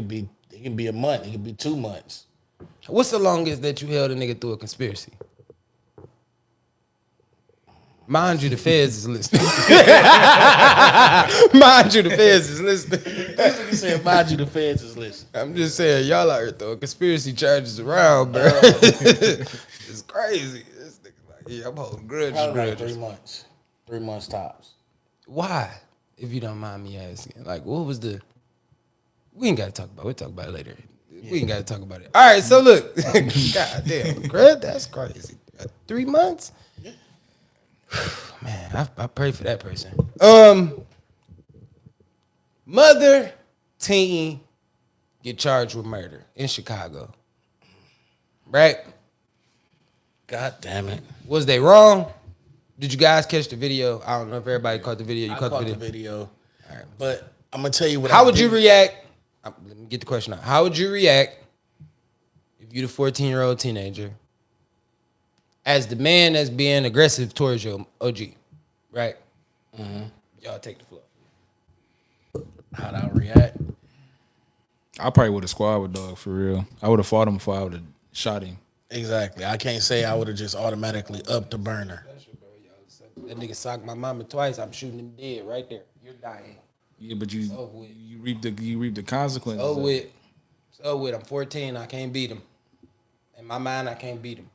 can be a month. It can be 2 months. What's the longest that you held a nigga through a conspiracy? Mind you, the feds is listening. Mind you, the feds is listening. This nigga said, "Mind you, the feds is listening." I'm just saying, y'all out here throwing conspiracy charges around, bro. It's crazy. This nigga like, yeah, I'm holding grudges. Probably like 3 months. 3 months tops. Why? If you don't mind me asking. Like, what was the... We ain't got to talk about it. We'll talk about it later. We ain't got to talk about it. All right, so look. God damn, Greg, that's crazy. 3 months? Yeah. Man, I pray for that person. Mother, teen, get charged with murder in Chicago. Right? God damn it! Was they wrong? Did you guys catch the video? I don't know if everybody caught the video. You I caught caught the video? All right, but I'm gonna tell you what. How would you react? Let me get the question out. How would you react if you're the 14-year-old teenager as the man that's being aggressive towards your OG, right? Mm-hmm. Y'all take the floor. How'd I react? I probably would have squad with dog for real. I would have fought him before I would have shot him. Exactly. I can't say I would have just automatically upped the burner. That nigga socked my mama twice. I'm shooting him dead right there. You're dying. Yeah, but you reap the consequences. Oh with. I'm 14. I can't beat him. In my mind, I can't beat him.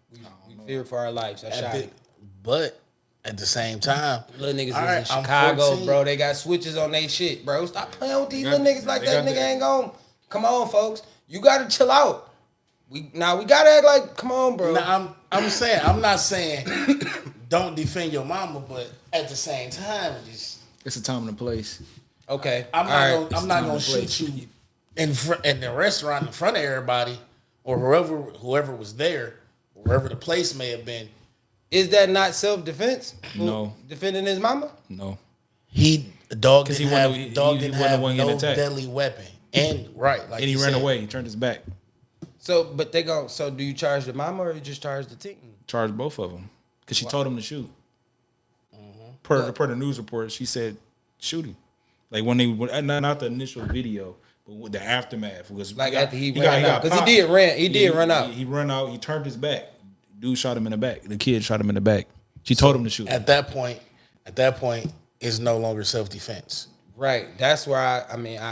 We fear for our lives. I shot him. But at the same time, Little niggas all is right, in I'm Chicago, 14. bro. They got switches on their shit, bro. Stop playing with these little niggas like that. Nigga ain't gon'. Come on, folks. You gotta chill out. We gotta act like, come on, bro. Now, I'm not saying don't defend your mama, but at the same time, It's a time and a place. Okay. I'm not gonna shoot you in the restaurant in front of everybody or whoever was there, wherever the place may have been. Is that not self-defense? No. Defending his mama? No. The dog 'Cause didn't he have wasn't the one getting no attacked. deadly weapon. And like And he ran away. He turned his back. So do you charge the mama or you just charge the teen? Charged both of them because she told him to shoot. Per the news report, she said shoot him. Like when not the initial video, but with the aftermath was Like after he ran out. Because he did run out. He ran out. He turned his back. Dude shot him in the back. The kid shot him in the back. She told him to shoot. At that point, it's no longer self-defense. Right. That's where I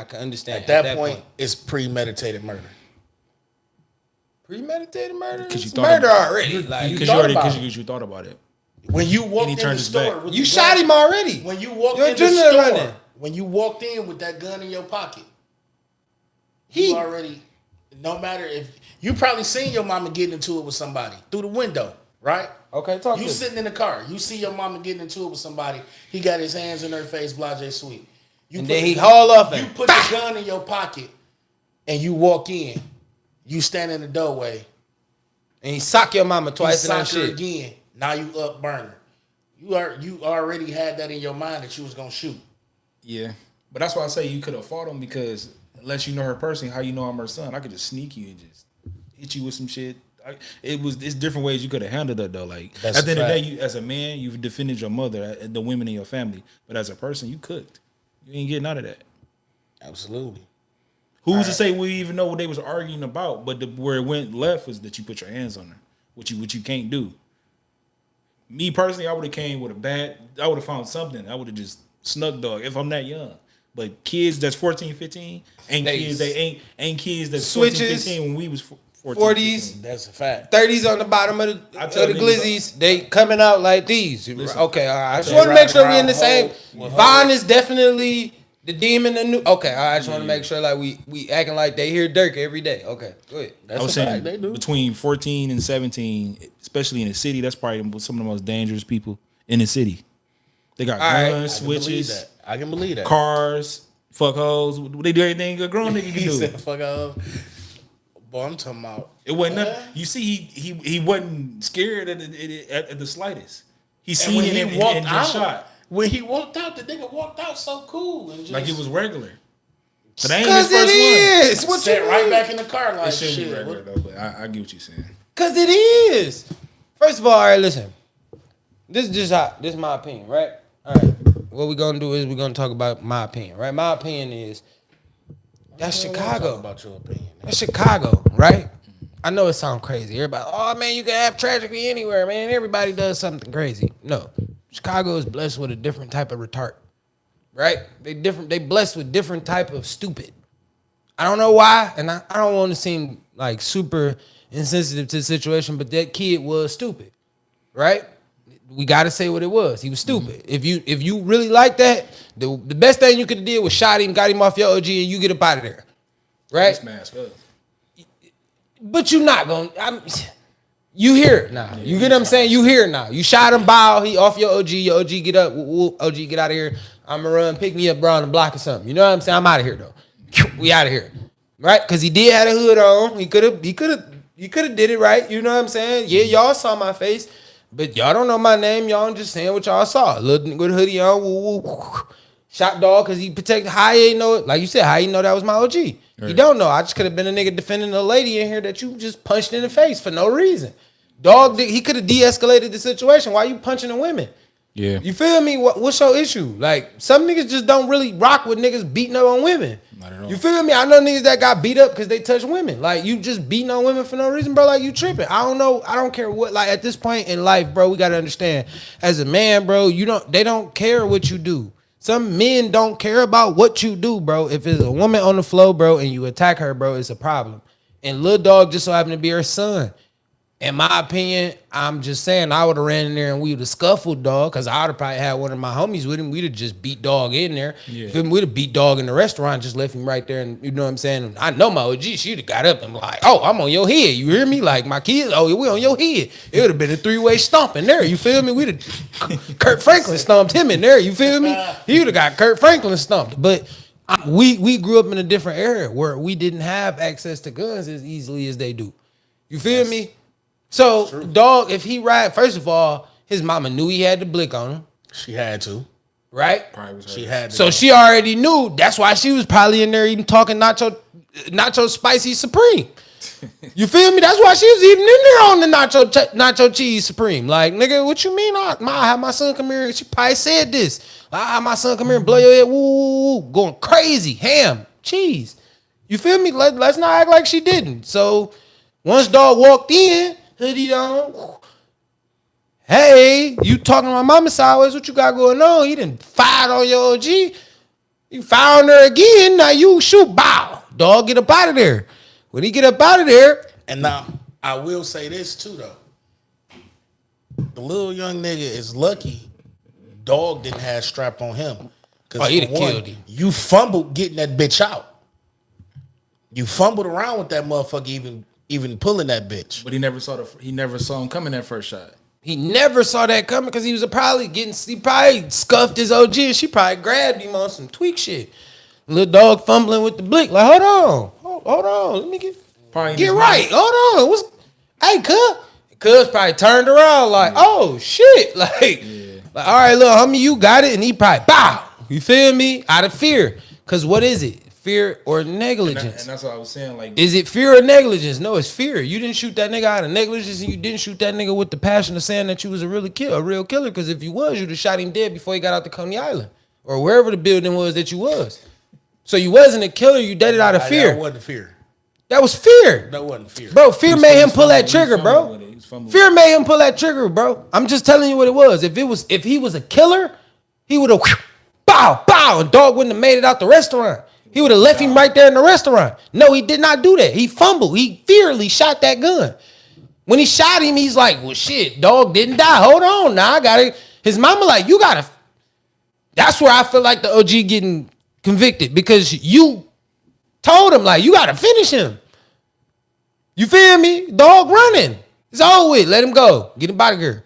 can understand. At that point, it's premeditated murder. Premeditated murder? Because you It's thought murder about already. Like, Because you thought about it. When you walked in the turned his store, back. with you the shot gun- him already. When you walked Your in the adrenaline store, running. when you walked in with that gun in your pocket, He you already, no matter if you probably seen your mama getting into it with somebody through the window, right? Okay, talk to You me. sitting in the car, you see your mama getting into it with somebody. He got his hands in her face, blase sweet. You And put then the he gun- haul off You and put the gun in your pocket, and you walk in. You stand in the doorway. And he sock your mama twice in You that sock her shit. again. Now you up burner. You already had that in your mind that you was gonna shoot. Yeah. But that's why I say you could have fought him because unless you know her personally, how you know I'm her son? I could just sneak you and just hit you with some shit. It's different ways you could have handled it though. Like That's at the end of the a day, you as a man, you've defended your mother, the women in your family. But as a person, you cooked. You ain't getting out of that. Absolutely. Who's to say we even know what they was arguing about? But where it went left was that you put your hands on her, which you can't do. Me personally, I would have came with a bat. I would have found something. I would have just snuck dog if I'm that young. But kids that's 14, 15 ain't kids that's 14, Switches, 15 when we was 14, 40s. 15. That's a fact. 30s on the bottom of the tell niggas, glizzies, they coming out like these. Listen, Okay, all right. I just they want to make ride sure we in the around same. with Vaughn is definitely the demon. The new. Okay, all right, I just want to make sure like we acting like they hear Dirk every day. Okay, go ahead. That's I was a fact. saying They do. between 14 and 17, especially in the city, that's probably some of the most dangerous people in the city. They got All right. guns, switches, I can believe that. cars, fuck hoes. They do everything a grown nigga can He do. said, "Fuck off." Boy, I'm talking about. It wasn't nothing. You see, he wasn't scared at the slightest. He And seen when it he and walked just out, shot. when he walked out, the nigga walked out so cool and just Like it was regular. But that ain't his Cause first it is. one. What sat you right mean? back in the car like It should be shit. regular though, but I get what you're saying. Cause it is. First of all right, listen. This is my opinion, right? All right. What we're gonna do is we're gonna talk about my opinion, right? My opinion is that's Talk Chicago. about your opinion. That's Chicago, right? I know it sounds crazy. Everybody, oh man, you can have tragedy anywhere, man. Everybody does something crazy. No, Chicago is blessed with a different type of retard, right? They different. They blessed with different type of stupid. I don't know why, and I don't want to seem like super insensitive to the situation, but that kid was stupid, right? We got to say what it was. He was stupid. If you really like that, the best thing you could have did was shot him, got him off your OG, and you get up out of there, right? This mask up. But you not gonna. You hear it now. You get what I'm saying? You hear it now. You shot him, bow. He off your OG. Your OG get up. OG get out of here. I'ma run. Pick me up, bro, on the block or something. You know what I'm saying? I'm out of here though. We out of here, right? Because he did have a hood on. He could have did it right. You know what I'm saying? Yeah, y'all saw my face, but y'all don't know my name. Y'all just saying what y'all saw. Little nigga with a hoodie on. Woo, woo. Shot dog because he protected. How he ain't know it? Like you said, how you know that was my OG? Right. You don't know. I just could have been a nigga defending a lady in here that you just punched in the face for no reason. Dog, he could have de-escalated the situation. Why you punching the women? Yeah. You feel me? What's your issue? Like, some niggas just don't really rock with niggas beating up on women. Not at all. You feel me? I know niggas that got beat up because they touched women. Like, you just beating on women for no reason, bro. Like, you tripping. I don't know. I don't care what. Like, at this point in life, bro, we got to understand. As a man, bro, they don't care what you do. Some men don't care about what you do, bro. If it's a woman on the floor, bro, and you attack her, bro, it's a problem. And Lil Dog just so happened to be her son. In my opinion, I'm just saying I would have ran in there and we would have scuffled Dog, because I would have probably had one of my homies with him. We'd have just beat Dog in there. Yeah. We'd have beat Dog in the restaurant, just left him right there. And you know what I'm saying? I know my OG, she'd have got up and like, oh, I'm on your head. You hear me? Like my kids, oh, we on your head. It would have been a 3-way stomp in there. You feel me? We'd have Kurt Franklin stomped him in there. You feel me? He would have got Kurt Franklin stomped. But we grew up in a different era where we didn't have access to guns as easily as they do. You feel me? So, Dog, if he ride, first of all, his mama knew he had the blick on him. She had to. Right? Probably was her. She had to. So she already knew. That's why she was probably in there even talking nacho spicy supreme. You feel me? That's why she was even in there on the nacho cheese supreme. Like, nigga, what you mean? I have my son come here. She probably said this. I have my son come here and blow your head. Woo, woo, woo, going crazy. Ham, cheese. You feel me? Let's not act like she didn't. So once Dog walked in, hoodie on. Hey, you talking to my mama sideways? What you got going on? He done fired on your OG. You found her again. Now you shoot. Bow. Dog, get up out of there. When he get up out of there. And now, I will say this too, though. The little young nigga is lucky Dog didn't have strap on him. Oh, he'd have killed him. You fumbled getting that bitch out. You fumbled around with that motherfucker even pulling that bitch. But he never saw him coming that first shot. He never saw that coming because he probably scuffed his OG and she probably grabbed him on some tweak shit. Little Dog fumbling with the blick. Like, hold on. Let me get right. Hold on. Hey, Cuz probably turned around like, oh shit. Like, all right, little homie, you got it. And he probably bow. You feel me? Out of fear. Cause what is it? Fear or negligence? And that's what I was saying. Like, is it fear or negligence? No, it's fear. You didn't shoot that nigga out of negligence, and you didn't shoot that nigga with the passion of saying that you was a real killer. Because if you was, you'd have shot him dead before he got out to Coney Island or wherever the building was that you was. So you wasn't a killer. You did it out of fear. That wasn't fear. That was fear. That wasn't fear. Bro, fear made him pull that trigger, bro. Fear made him pull that trigger, bro. I'm just telling you what it was. If he was a killer, he would have bow, and Dog wouldn't have made it out the restaurant. He would have left him right there in the restaurant. No, he did not do that. He fumbled. He fearly shot that gun. When he shot him, he's like, well, shit, Dog didn't die. Hold on. Now I got it. His mama like, you got to. That's where I feel like the OG getting convicted because you told him, like, you got to finish him. You feel me? Dog running. It's over with. Let him go. Get him out of here.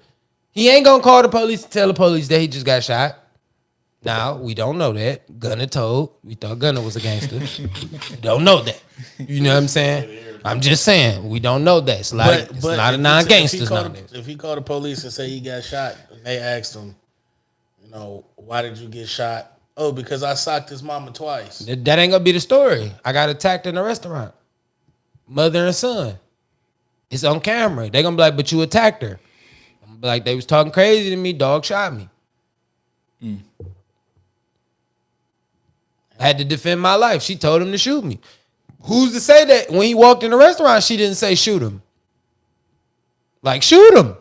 He ain't going to call the police to tell the police that he just got shot. Now, we don't know that. Gunna told. We thought Gunna was a gangster. We don't know that. You know what I'm saying? I'm just saying we don't know that. It's like it's a lot of non-gangsters nowadays. If he called the police and say he got shot, and they asked him, why did you get shot? Oh, because I socked his mama twice. That ain't gonna be the story. I got attacked in a restaurant. Mother and son. It's on camera. They gonna be like, but you attacked her. I'm gonna be like, they was talking crazy to me. Dog shot me. I had to defend my life. She told him to shoot me. Who's to say that when he walked in the restaurant, she didn't say shoot him? Like, shoot him.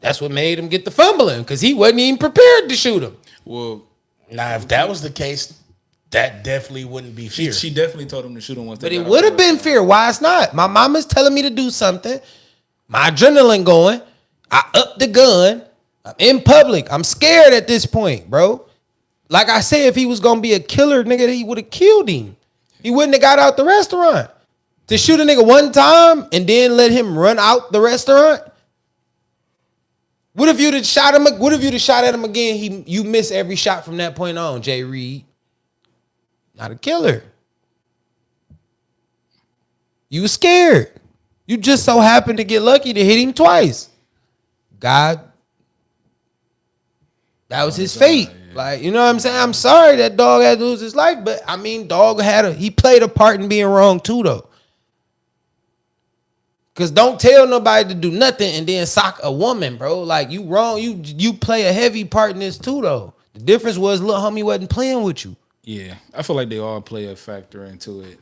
That's what made him get the fumbling, because he wasn't even prepared to shoot him. Well, now, if that was the case, that definitely wouldn't be fear. she definitely told him to shoot him once. But it would have been fear. Why it's not? My mama's telling me to do something. My adrenaline going. I up the gun. I'm in public. I'm scared at this point, bro. Like I said, if he was going to be a killer, nigga, he would have killed him. He wouldn't have got out the restaurant. To shoot a nigga one time and then let him run out the restaurant? What if you'd have shot him? What if you'd have shot at him again? You miss every shot from that point on, Jay Reed. Not a killer. You was scared. You just so happened to get lucky to hit him twice. God, that was his fate. Like, you know what I'm saying? I'm sorry that dog had to lose his life, but I mean, dog he played a part in being wrong too, though. Cause don't tell nobody to do nothing and then sock a woman, bro. Like, you wrong. You play a heavy part in this too, though. The difference was little homie wasn't playing with you. Yeah, I feel like they all play a factor into it.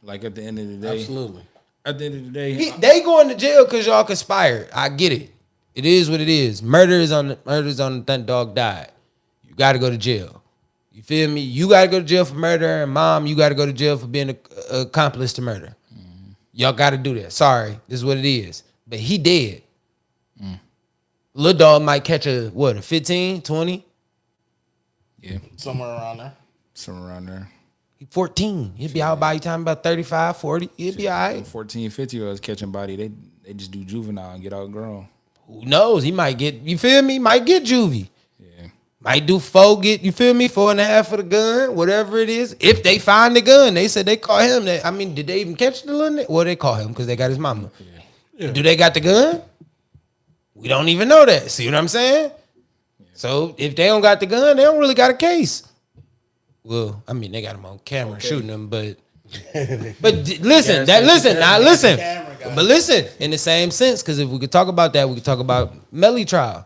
Like, at the end of the day, Absolutely. At the end of the day, They going to jail because y'all conspired. I get it. It is what it is. Murder is on the dog died. You got to go to jail. You feel me? You got to go to jail for murder, and mom, you got to go to jail for being an accomplice to murder. Y'all got to do that. Sorry, this is what it is. But he dead. Little dog might catch a 15, 20? yeah, Somewhere around there. somewhere around there. He 14. He'll be out by the time about 35, 40. He'll be all right. 14, 50-year-olds catching body, they just do juvenile and get outgrown. Who knows? He might get, you feel me? Might get juvie. Yeah. Might do 4, you feel me? 4.5 for the gun, whatever it is. If they find the gun, they said they call him that. I mean, did they even catch the little nigga? Well, they call him because they got his mama. Yeah. Do they got the gun? We don't even know that. See what I'm saying? Yeah. So if they don't got the gun, they don't really got a case. Well, I mean, they got him on camera shooting him, but listen, But listen, in the same sense, because if we could talk about that, we could talk about Melly trial.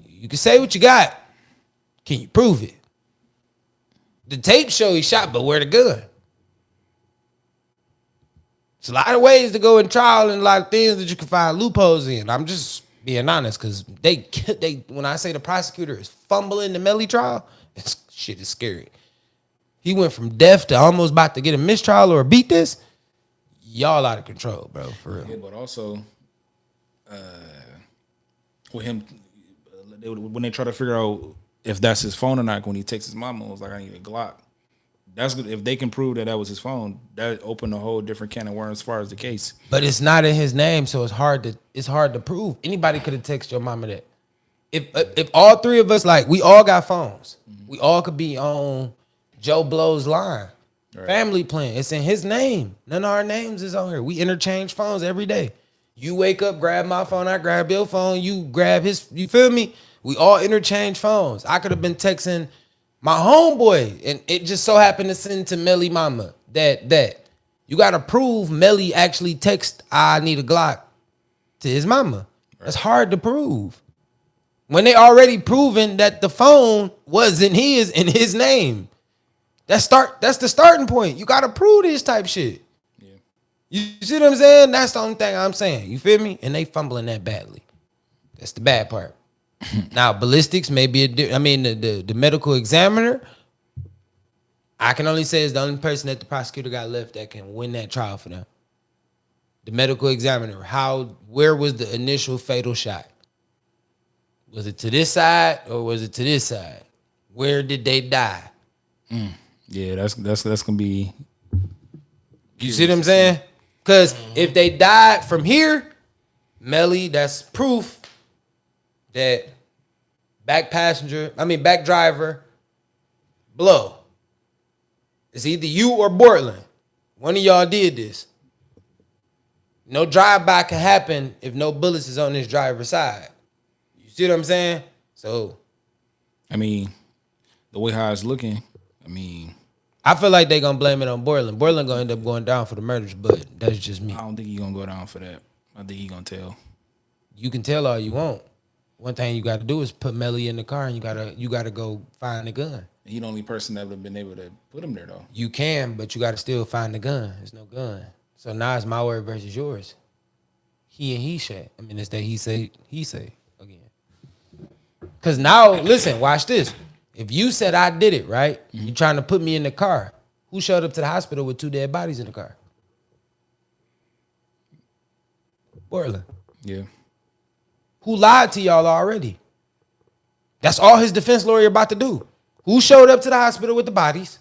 You can say what you got. Can you prove it? The tape show he shot, but where the gun? It's a lot of ways to go in trial and a lot of things that you can find loopholes in. I'm just being honest, because they when I say the prosecutor is fumbling the Melly trial, shit is scary. He went from death to almost about to get a mistrial or beat this. Y'all out of control, bro, for real. Yeah, but also, with him, when they try to figure out if that's his phone or not, when he texts his mama, was like, I need a Glock. That's good. If they can prove that was his phone, that opened a whole different can of worms as far as the case. But it's not in his name, so it's hard to prove. Anybody could have texted your mama that. If all three of us, like, we all got phones, we all could be on Joe Blow's line. Right. Family plan. It's in his name. None of our names is on here. We interchange phones every day. You wake up, grab my phone, I grab your phone, you grab his, you feel me? We all interchange phones. I could have been texting my homeboy, and it just so happened to send to Melly mama that you got to prove Melly actually text, I need a Glock, to his mama. Right. That's hard to prove. When they already proven that the phone wasn't his in his name. That's the starting point. You gotta prove this type shit. Yeah. You see what I'm saying? That's the only thing I'm saying. You feel me? And they fumbling that badly. That's the bad part. Now, ballistics may be the medical examiner, I can only say is the only person that the prosecutor got left that can win that trial for them. The medical examiner, where was the initial fatal shot? Was it to this side or was it to this side? Where did they die? Yeah, that's gonna be. You see what I'm saying? Because if they died from here, Melly, that's proof that back driver, blow. It's either you or Bortland. One of y'all did this. No drive-by can happen if no bullets is on this driver's side. You see what I'm saying? So, I mean, the way how it's looking, I mean, I feel like they gonna blame it on Borland. Borland gonna end up going down for the murders, but that's just me. I don't think he gonna go down for that. I think he gonna tell. You can tell all you want. One thing you got to do is put Melly in the car, and you gotta go find the gun. He the only person that would have been able to put him there though. You can, but you got to still find the gun. There's no gun. So now it's my word versus yours. He and he say. I mean, it's that he say again. Because now, listen, watch this. If you said I did it, right? You trying to put me in the car. Who showed up to the hospital with 2 dead bodies in the car? Borland. Yeah. Who lied to y'all already? That's all his defense lawyer about to do. Who showed up to the hospital with the bodies?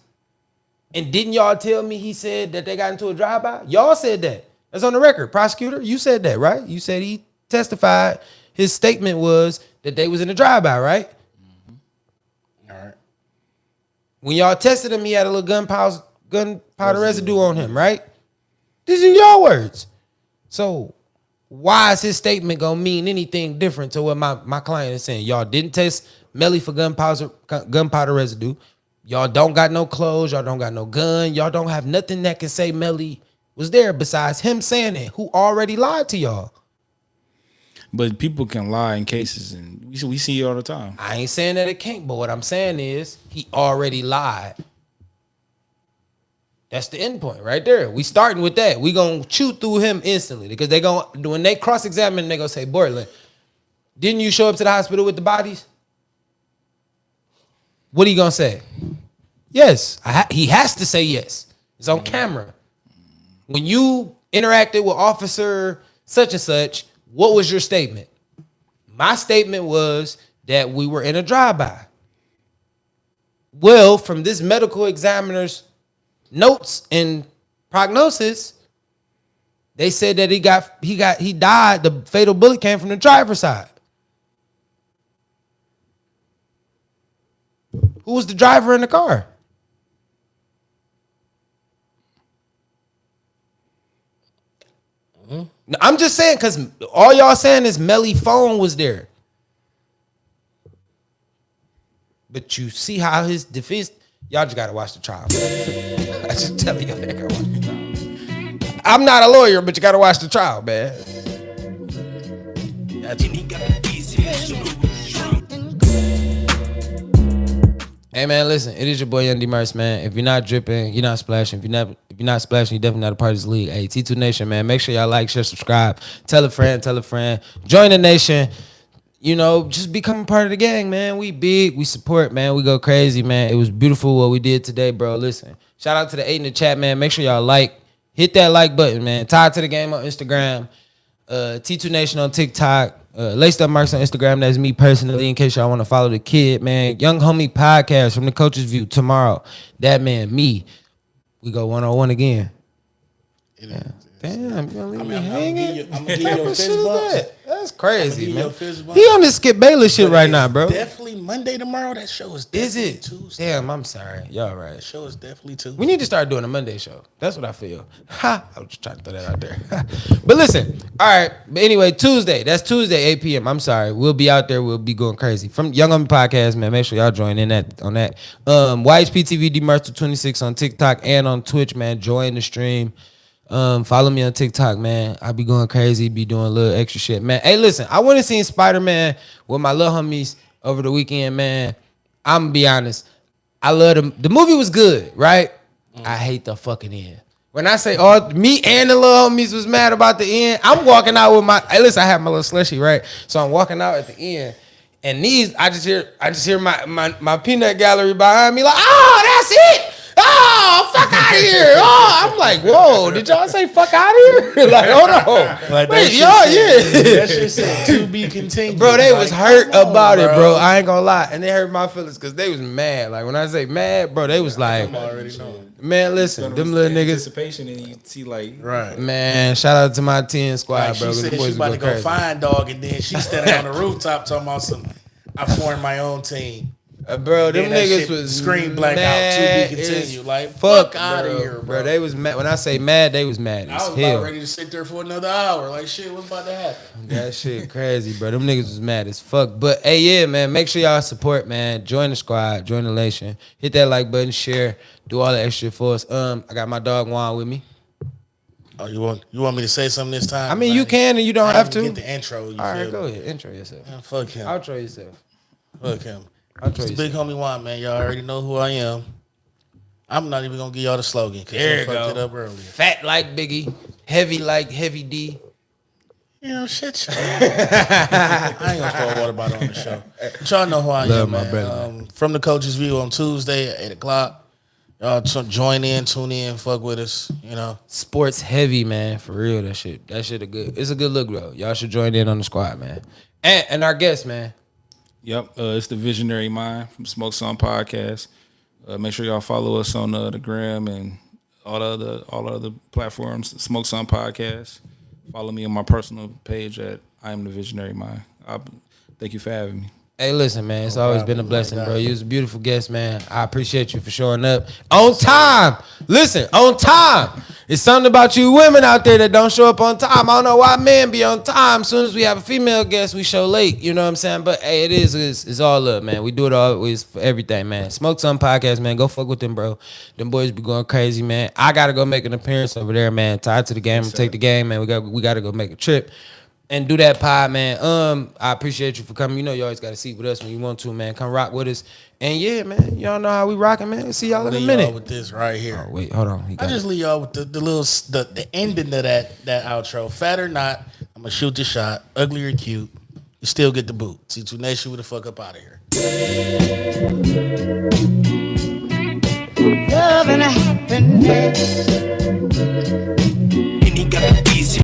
And didn't y'all tell me he said that they got into a drive-by? Y'all said that. That's on the record. Prosecutor, you said that, right? You said he testified. His statement was that they was in a drive-by, right? All right. When y'all tested him, he had a little gunpowder residue on him, right? These are your words. So why is his statement gonna mean anything different to what my client is saying? Y'all didn't test Melly for gunpowder residue. Y'all don't got no clothes. Y'all don't got no gun. Y'all don't have nothing that can say Melly was there besides him saying it, who already lied to y'all. But people can lie in cases, and we see it all the time. I ain't saying that it can't, but what I'm saying is he already lied. That's the end point right there. We starting with that. We gonna chew through him instantly because when they cross-examine, they gonna say, Borland, didn't you show up to the hospital with the bodies? What are you gonna say? Yes. He has to say yes. It's on camera. When you interacted with officer such and such, what was your statement? My statement was that we were in a drive-by. Well, from this medical examiner's notes and prognosis, they said that he died. The fatal bullet came from the driver's side. Who was the driver in the car? No, I'm just saying because all y'all saying is Melly's phone was there. But you see how his defense, y'all just gotta watch the trial. I just tell y'all, gotta watch the trial. I'm not a lawyer, but you gotta watch the trial, man. Hey man, listen, it is your boy Dmarks, man. If you're not dripping, you're not splashing. If you're not splashing, you're definitely not a part of this league. Hey, T2 Nation, man, make sure y'all like, share, subscribe, tell a friend, join the nation. You know, just become a part of the gang, man. We big, we support, man. We go crazy, man. It was beautiful what we did today, bro. Listen, shout out to the 8 in the chat, man. Make sure y'all hit that like button, man. Tied to the game on Instagram, T2 Nation on TikTok. Laced Up Marks on Instagram. That's me personally. In case y'all want to follow the kid, man. Young Homie Podcast from the Coach's View tomorrow. That man, me. We go 101 again. Yeah. Damn, you gonna leave me hanging? I'm gonna give you your fist bumps. That's crazy, man. He He on this Skip Bayless shit right now, bro. Definitely Monday tomorrow. That show is definitely Is it? Tuesday. Damn, I'm sorry. Y'all right. That show is definitely Tuesday. We need to start doing a Monday show. That's what I feel. Ha! I was just trying to throw that out there. But listen, all right. But anyway, Tuesday. That's Tuesday, 8 p.m. I'm sorry. We'll be out there. We'll be going crazy. From Young Homie Podcast, man. Make sure y'all join in on that. YHPTV Dmarks 26 on TikTok and on Twitch, man. Join the stream. Follow me on TikTok, man. I be going crazy, be doing a little extra shit, man. Hey, listen, I went and seen Spider-Man with my little homies over the weekend, man. I'm gonna be honest. I love them. The movie was good, right? I hate the fucking end. When I say me and the little homies was mad about the end, I'm walking out with hey, listen, I have my little slushy, right? So I'm walking out at the end, and I just hear my peanut gallery behind me, like, oh, that's it. Oh, fuck out of here. Oh, I'm like, whoa, did y'all say fuck out of here? Like, hold on. Like, wait, y'all, that shit said to be continued. Bro, they was hurt about it, bro. bro. I ain't gonna lie. And they hurt my feelings because they was mad. Like, when I say mad, bro, they was like, already know. man, listen, them little niggas. Anticipation, and you see like, Right. Man, shout out to my 10 squad, Like, bro. she said The boys she about to go crazy. find dog, and then she standing on the rooftop talking about I formed my own team. Bro, them Then that niggas shit was screen blackout mad to be continued. as Like, fuck out of bro. here, bro. They was mad. When I say mad, they was mad I as was hell. about ready to sit there for another hour. Like, shit, what's about to happen? That shit crazy, bro. Them niggas was mad as fuck. But hey, yeah, man, make sure y'all support, man. Join the squad, join the nation. Hit that like button, share, do all the extra for us. I got my dog Juan with me. Oh, you want me to say something this time? I mean, you can and you don't I have didn't to. Get the intro. You All right, feel go me? ahead, intro yourself. Man, fuck him. Outro yourself. Fuck him. Outro It's the big yourself. homie Juan, man. Y'all already know who I am. I'm not even gonna give y'all the slogan because There I you fucked go. it up earlier. Fat like Biggie, heavy like Heavy D. You know, shit. I ain't gonna throw a water bottle on the show. But y'all know who I Love am, my man. brother. From the Coach's View on Tuesday at 8:00. Y'all join in, tune in, fuck with us. You know, Sports heavy, man. For real, that shit a good. It's a good look, bro. Y'all should join in on the squad, man. And our guest, man. Yep, it's the Visionary Mind from Smoke Some Podcast. Make sure y'all follow us on the gram and all the other platforms. Smoke Some Podcast. Follow me on my personal page at I Am the Visionary Mind. Thank you for having me. Hey, listen, man. It's always been a my blessing, God. bro. You was a beautiful guest, man. I appreciate you for showing up on time. Listen, on time. It's something about you women out there that don't show up on time. I don't know why men be on time. As soon as we have a female guest, we show late. You know what I'm saying? But hey, it's all up, man. We do it always for everything, man. Smoke Some Podcast, man. Go fuck with them, bro. Them boys be going crazy, man. I gotta go make an appearance over there, man. Tied to the game. I'm take the game, man. We gotta go make a trip. And do that pod, man. I appreciate you for coming. You know you always got to seat with us when you want to, man. Come rock with us. And yeah, man, y'all know how we rocking, man. See y'all in a leave minute. y'all with this right here. Oh, wait, hold on. He I got just leave y'all with the ending of that outro. Fat or not, I'm gonna shoot the shot. Ugly or cute, you still get the boot. C2 Nation, we the fuck up out of here. Love and happiness.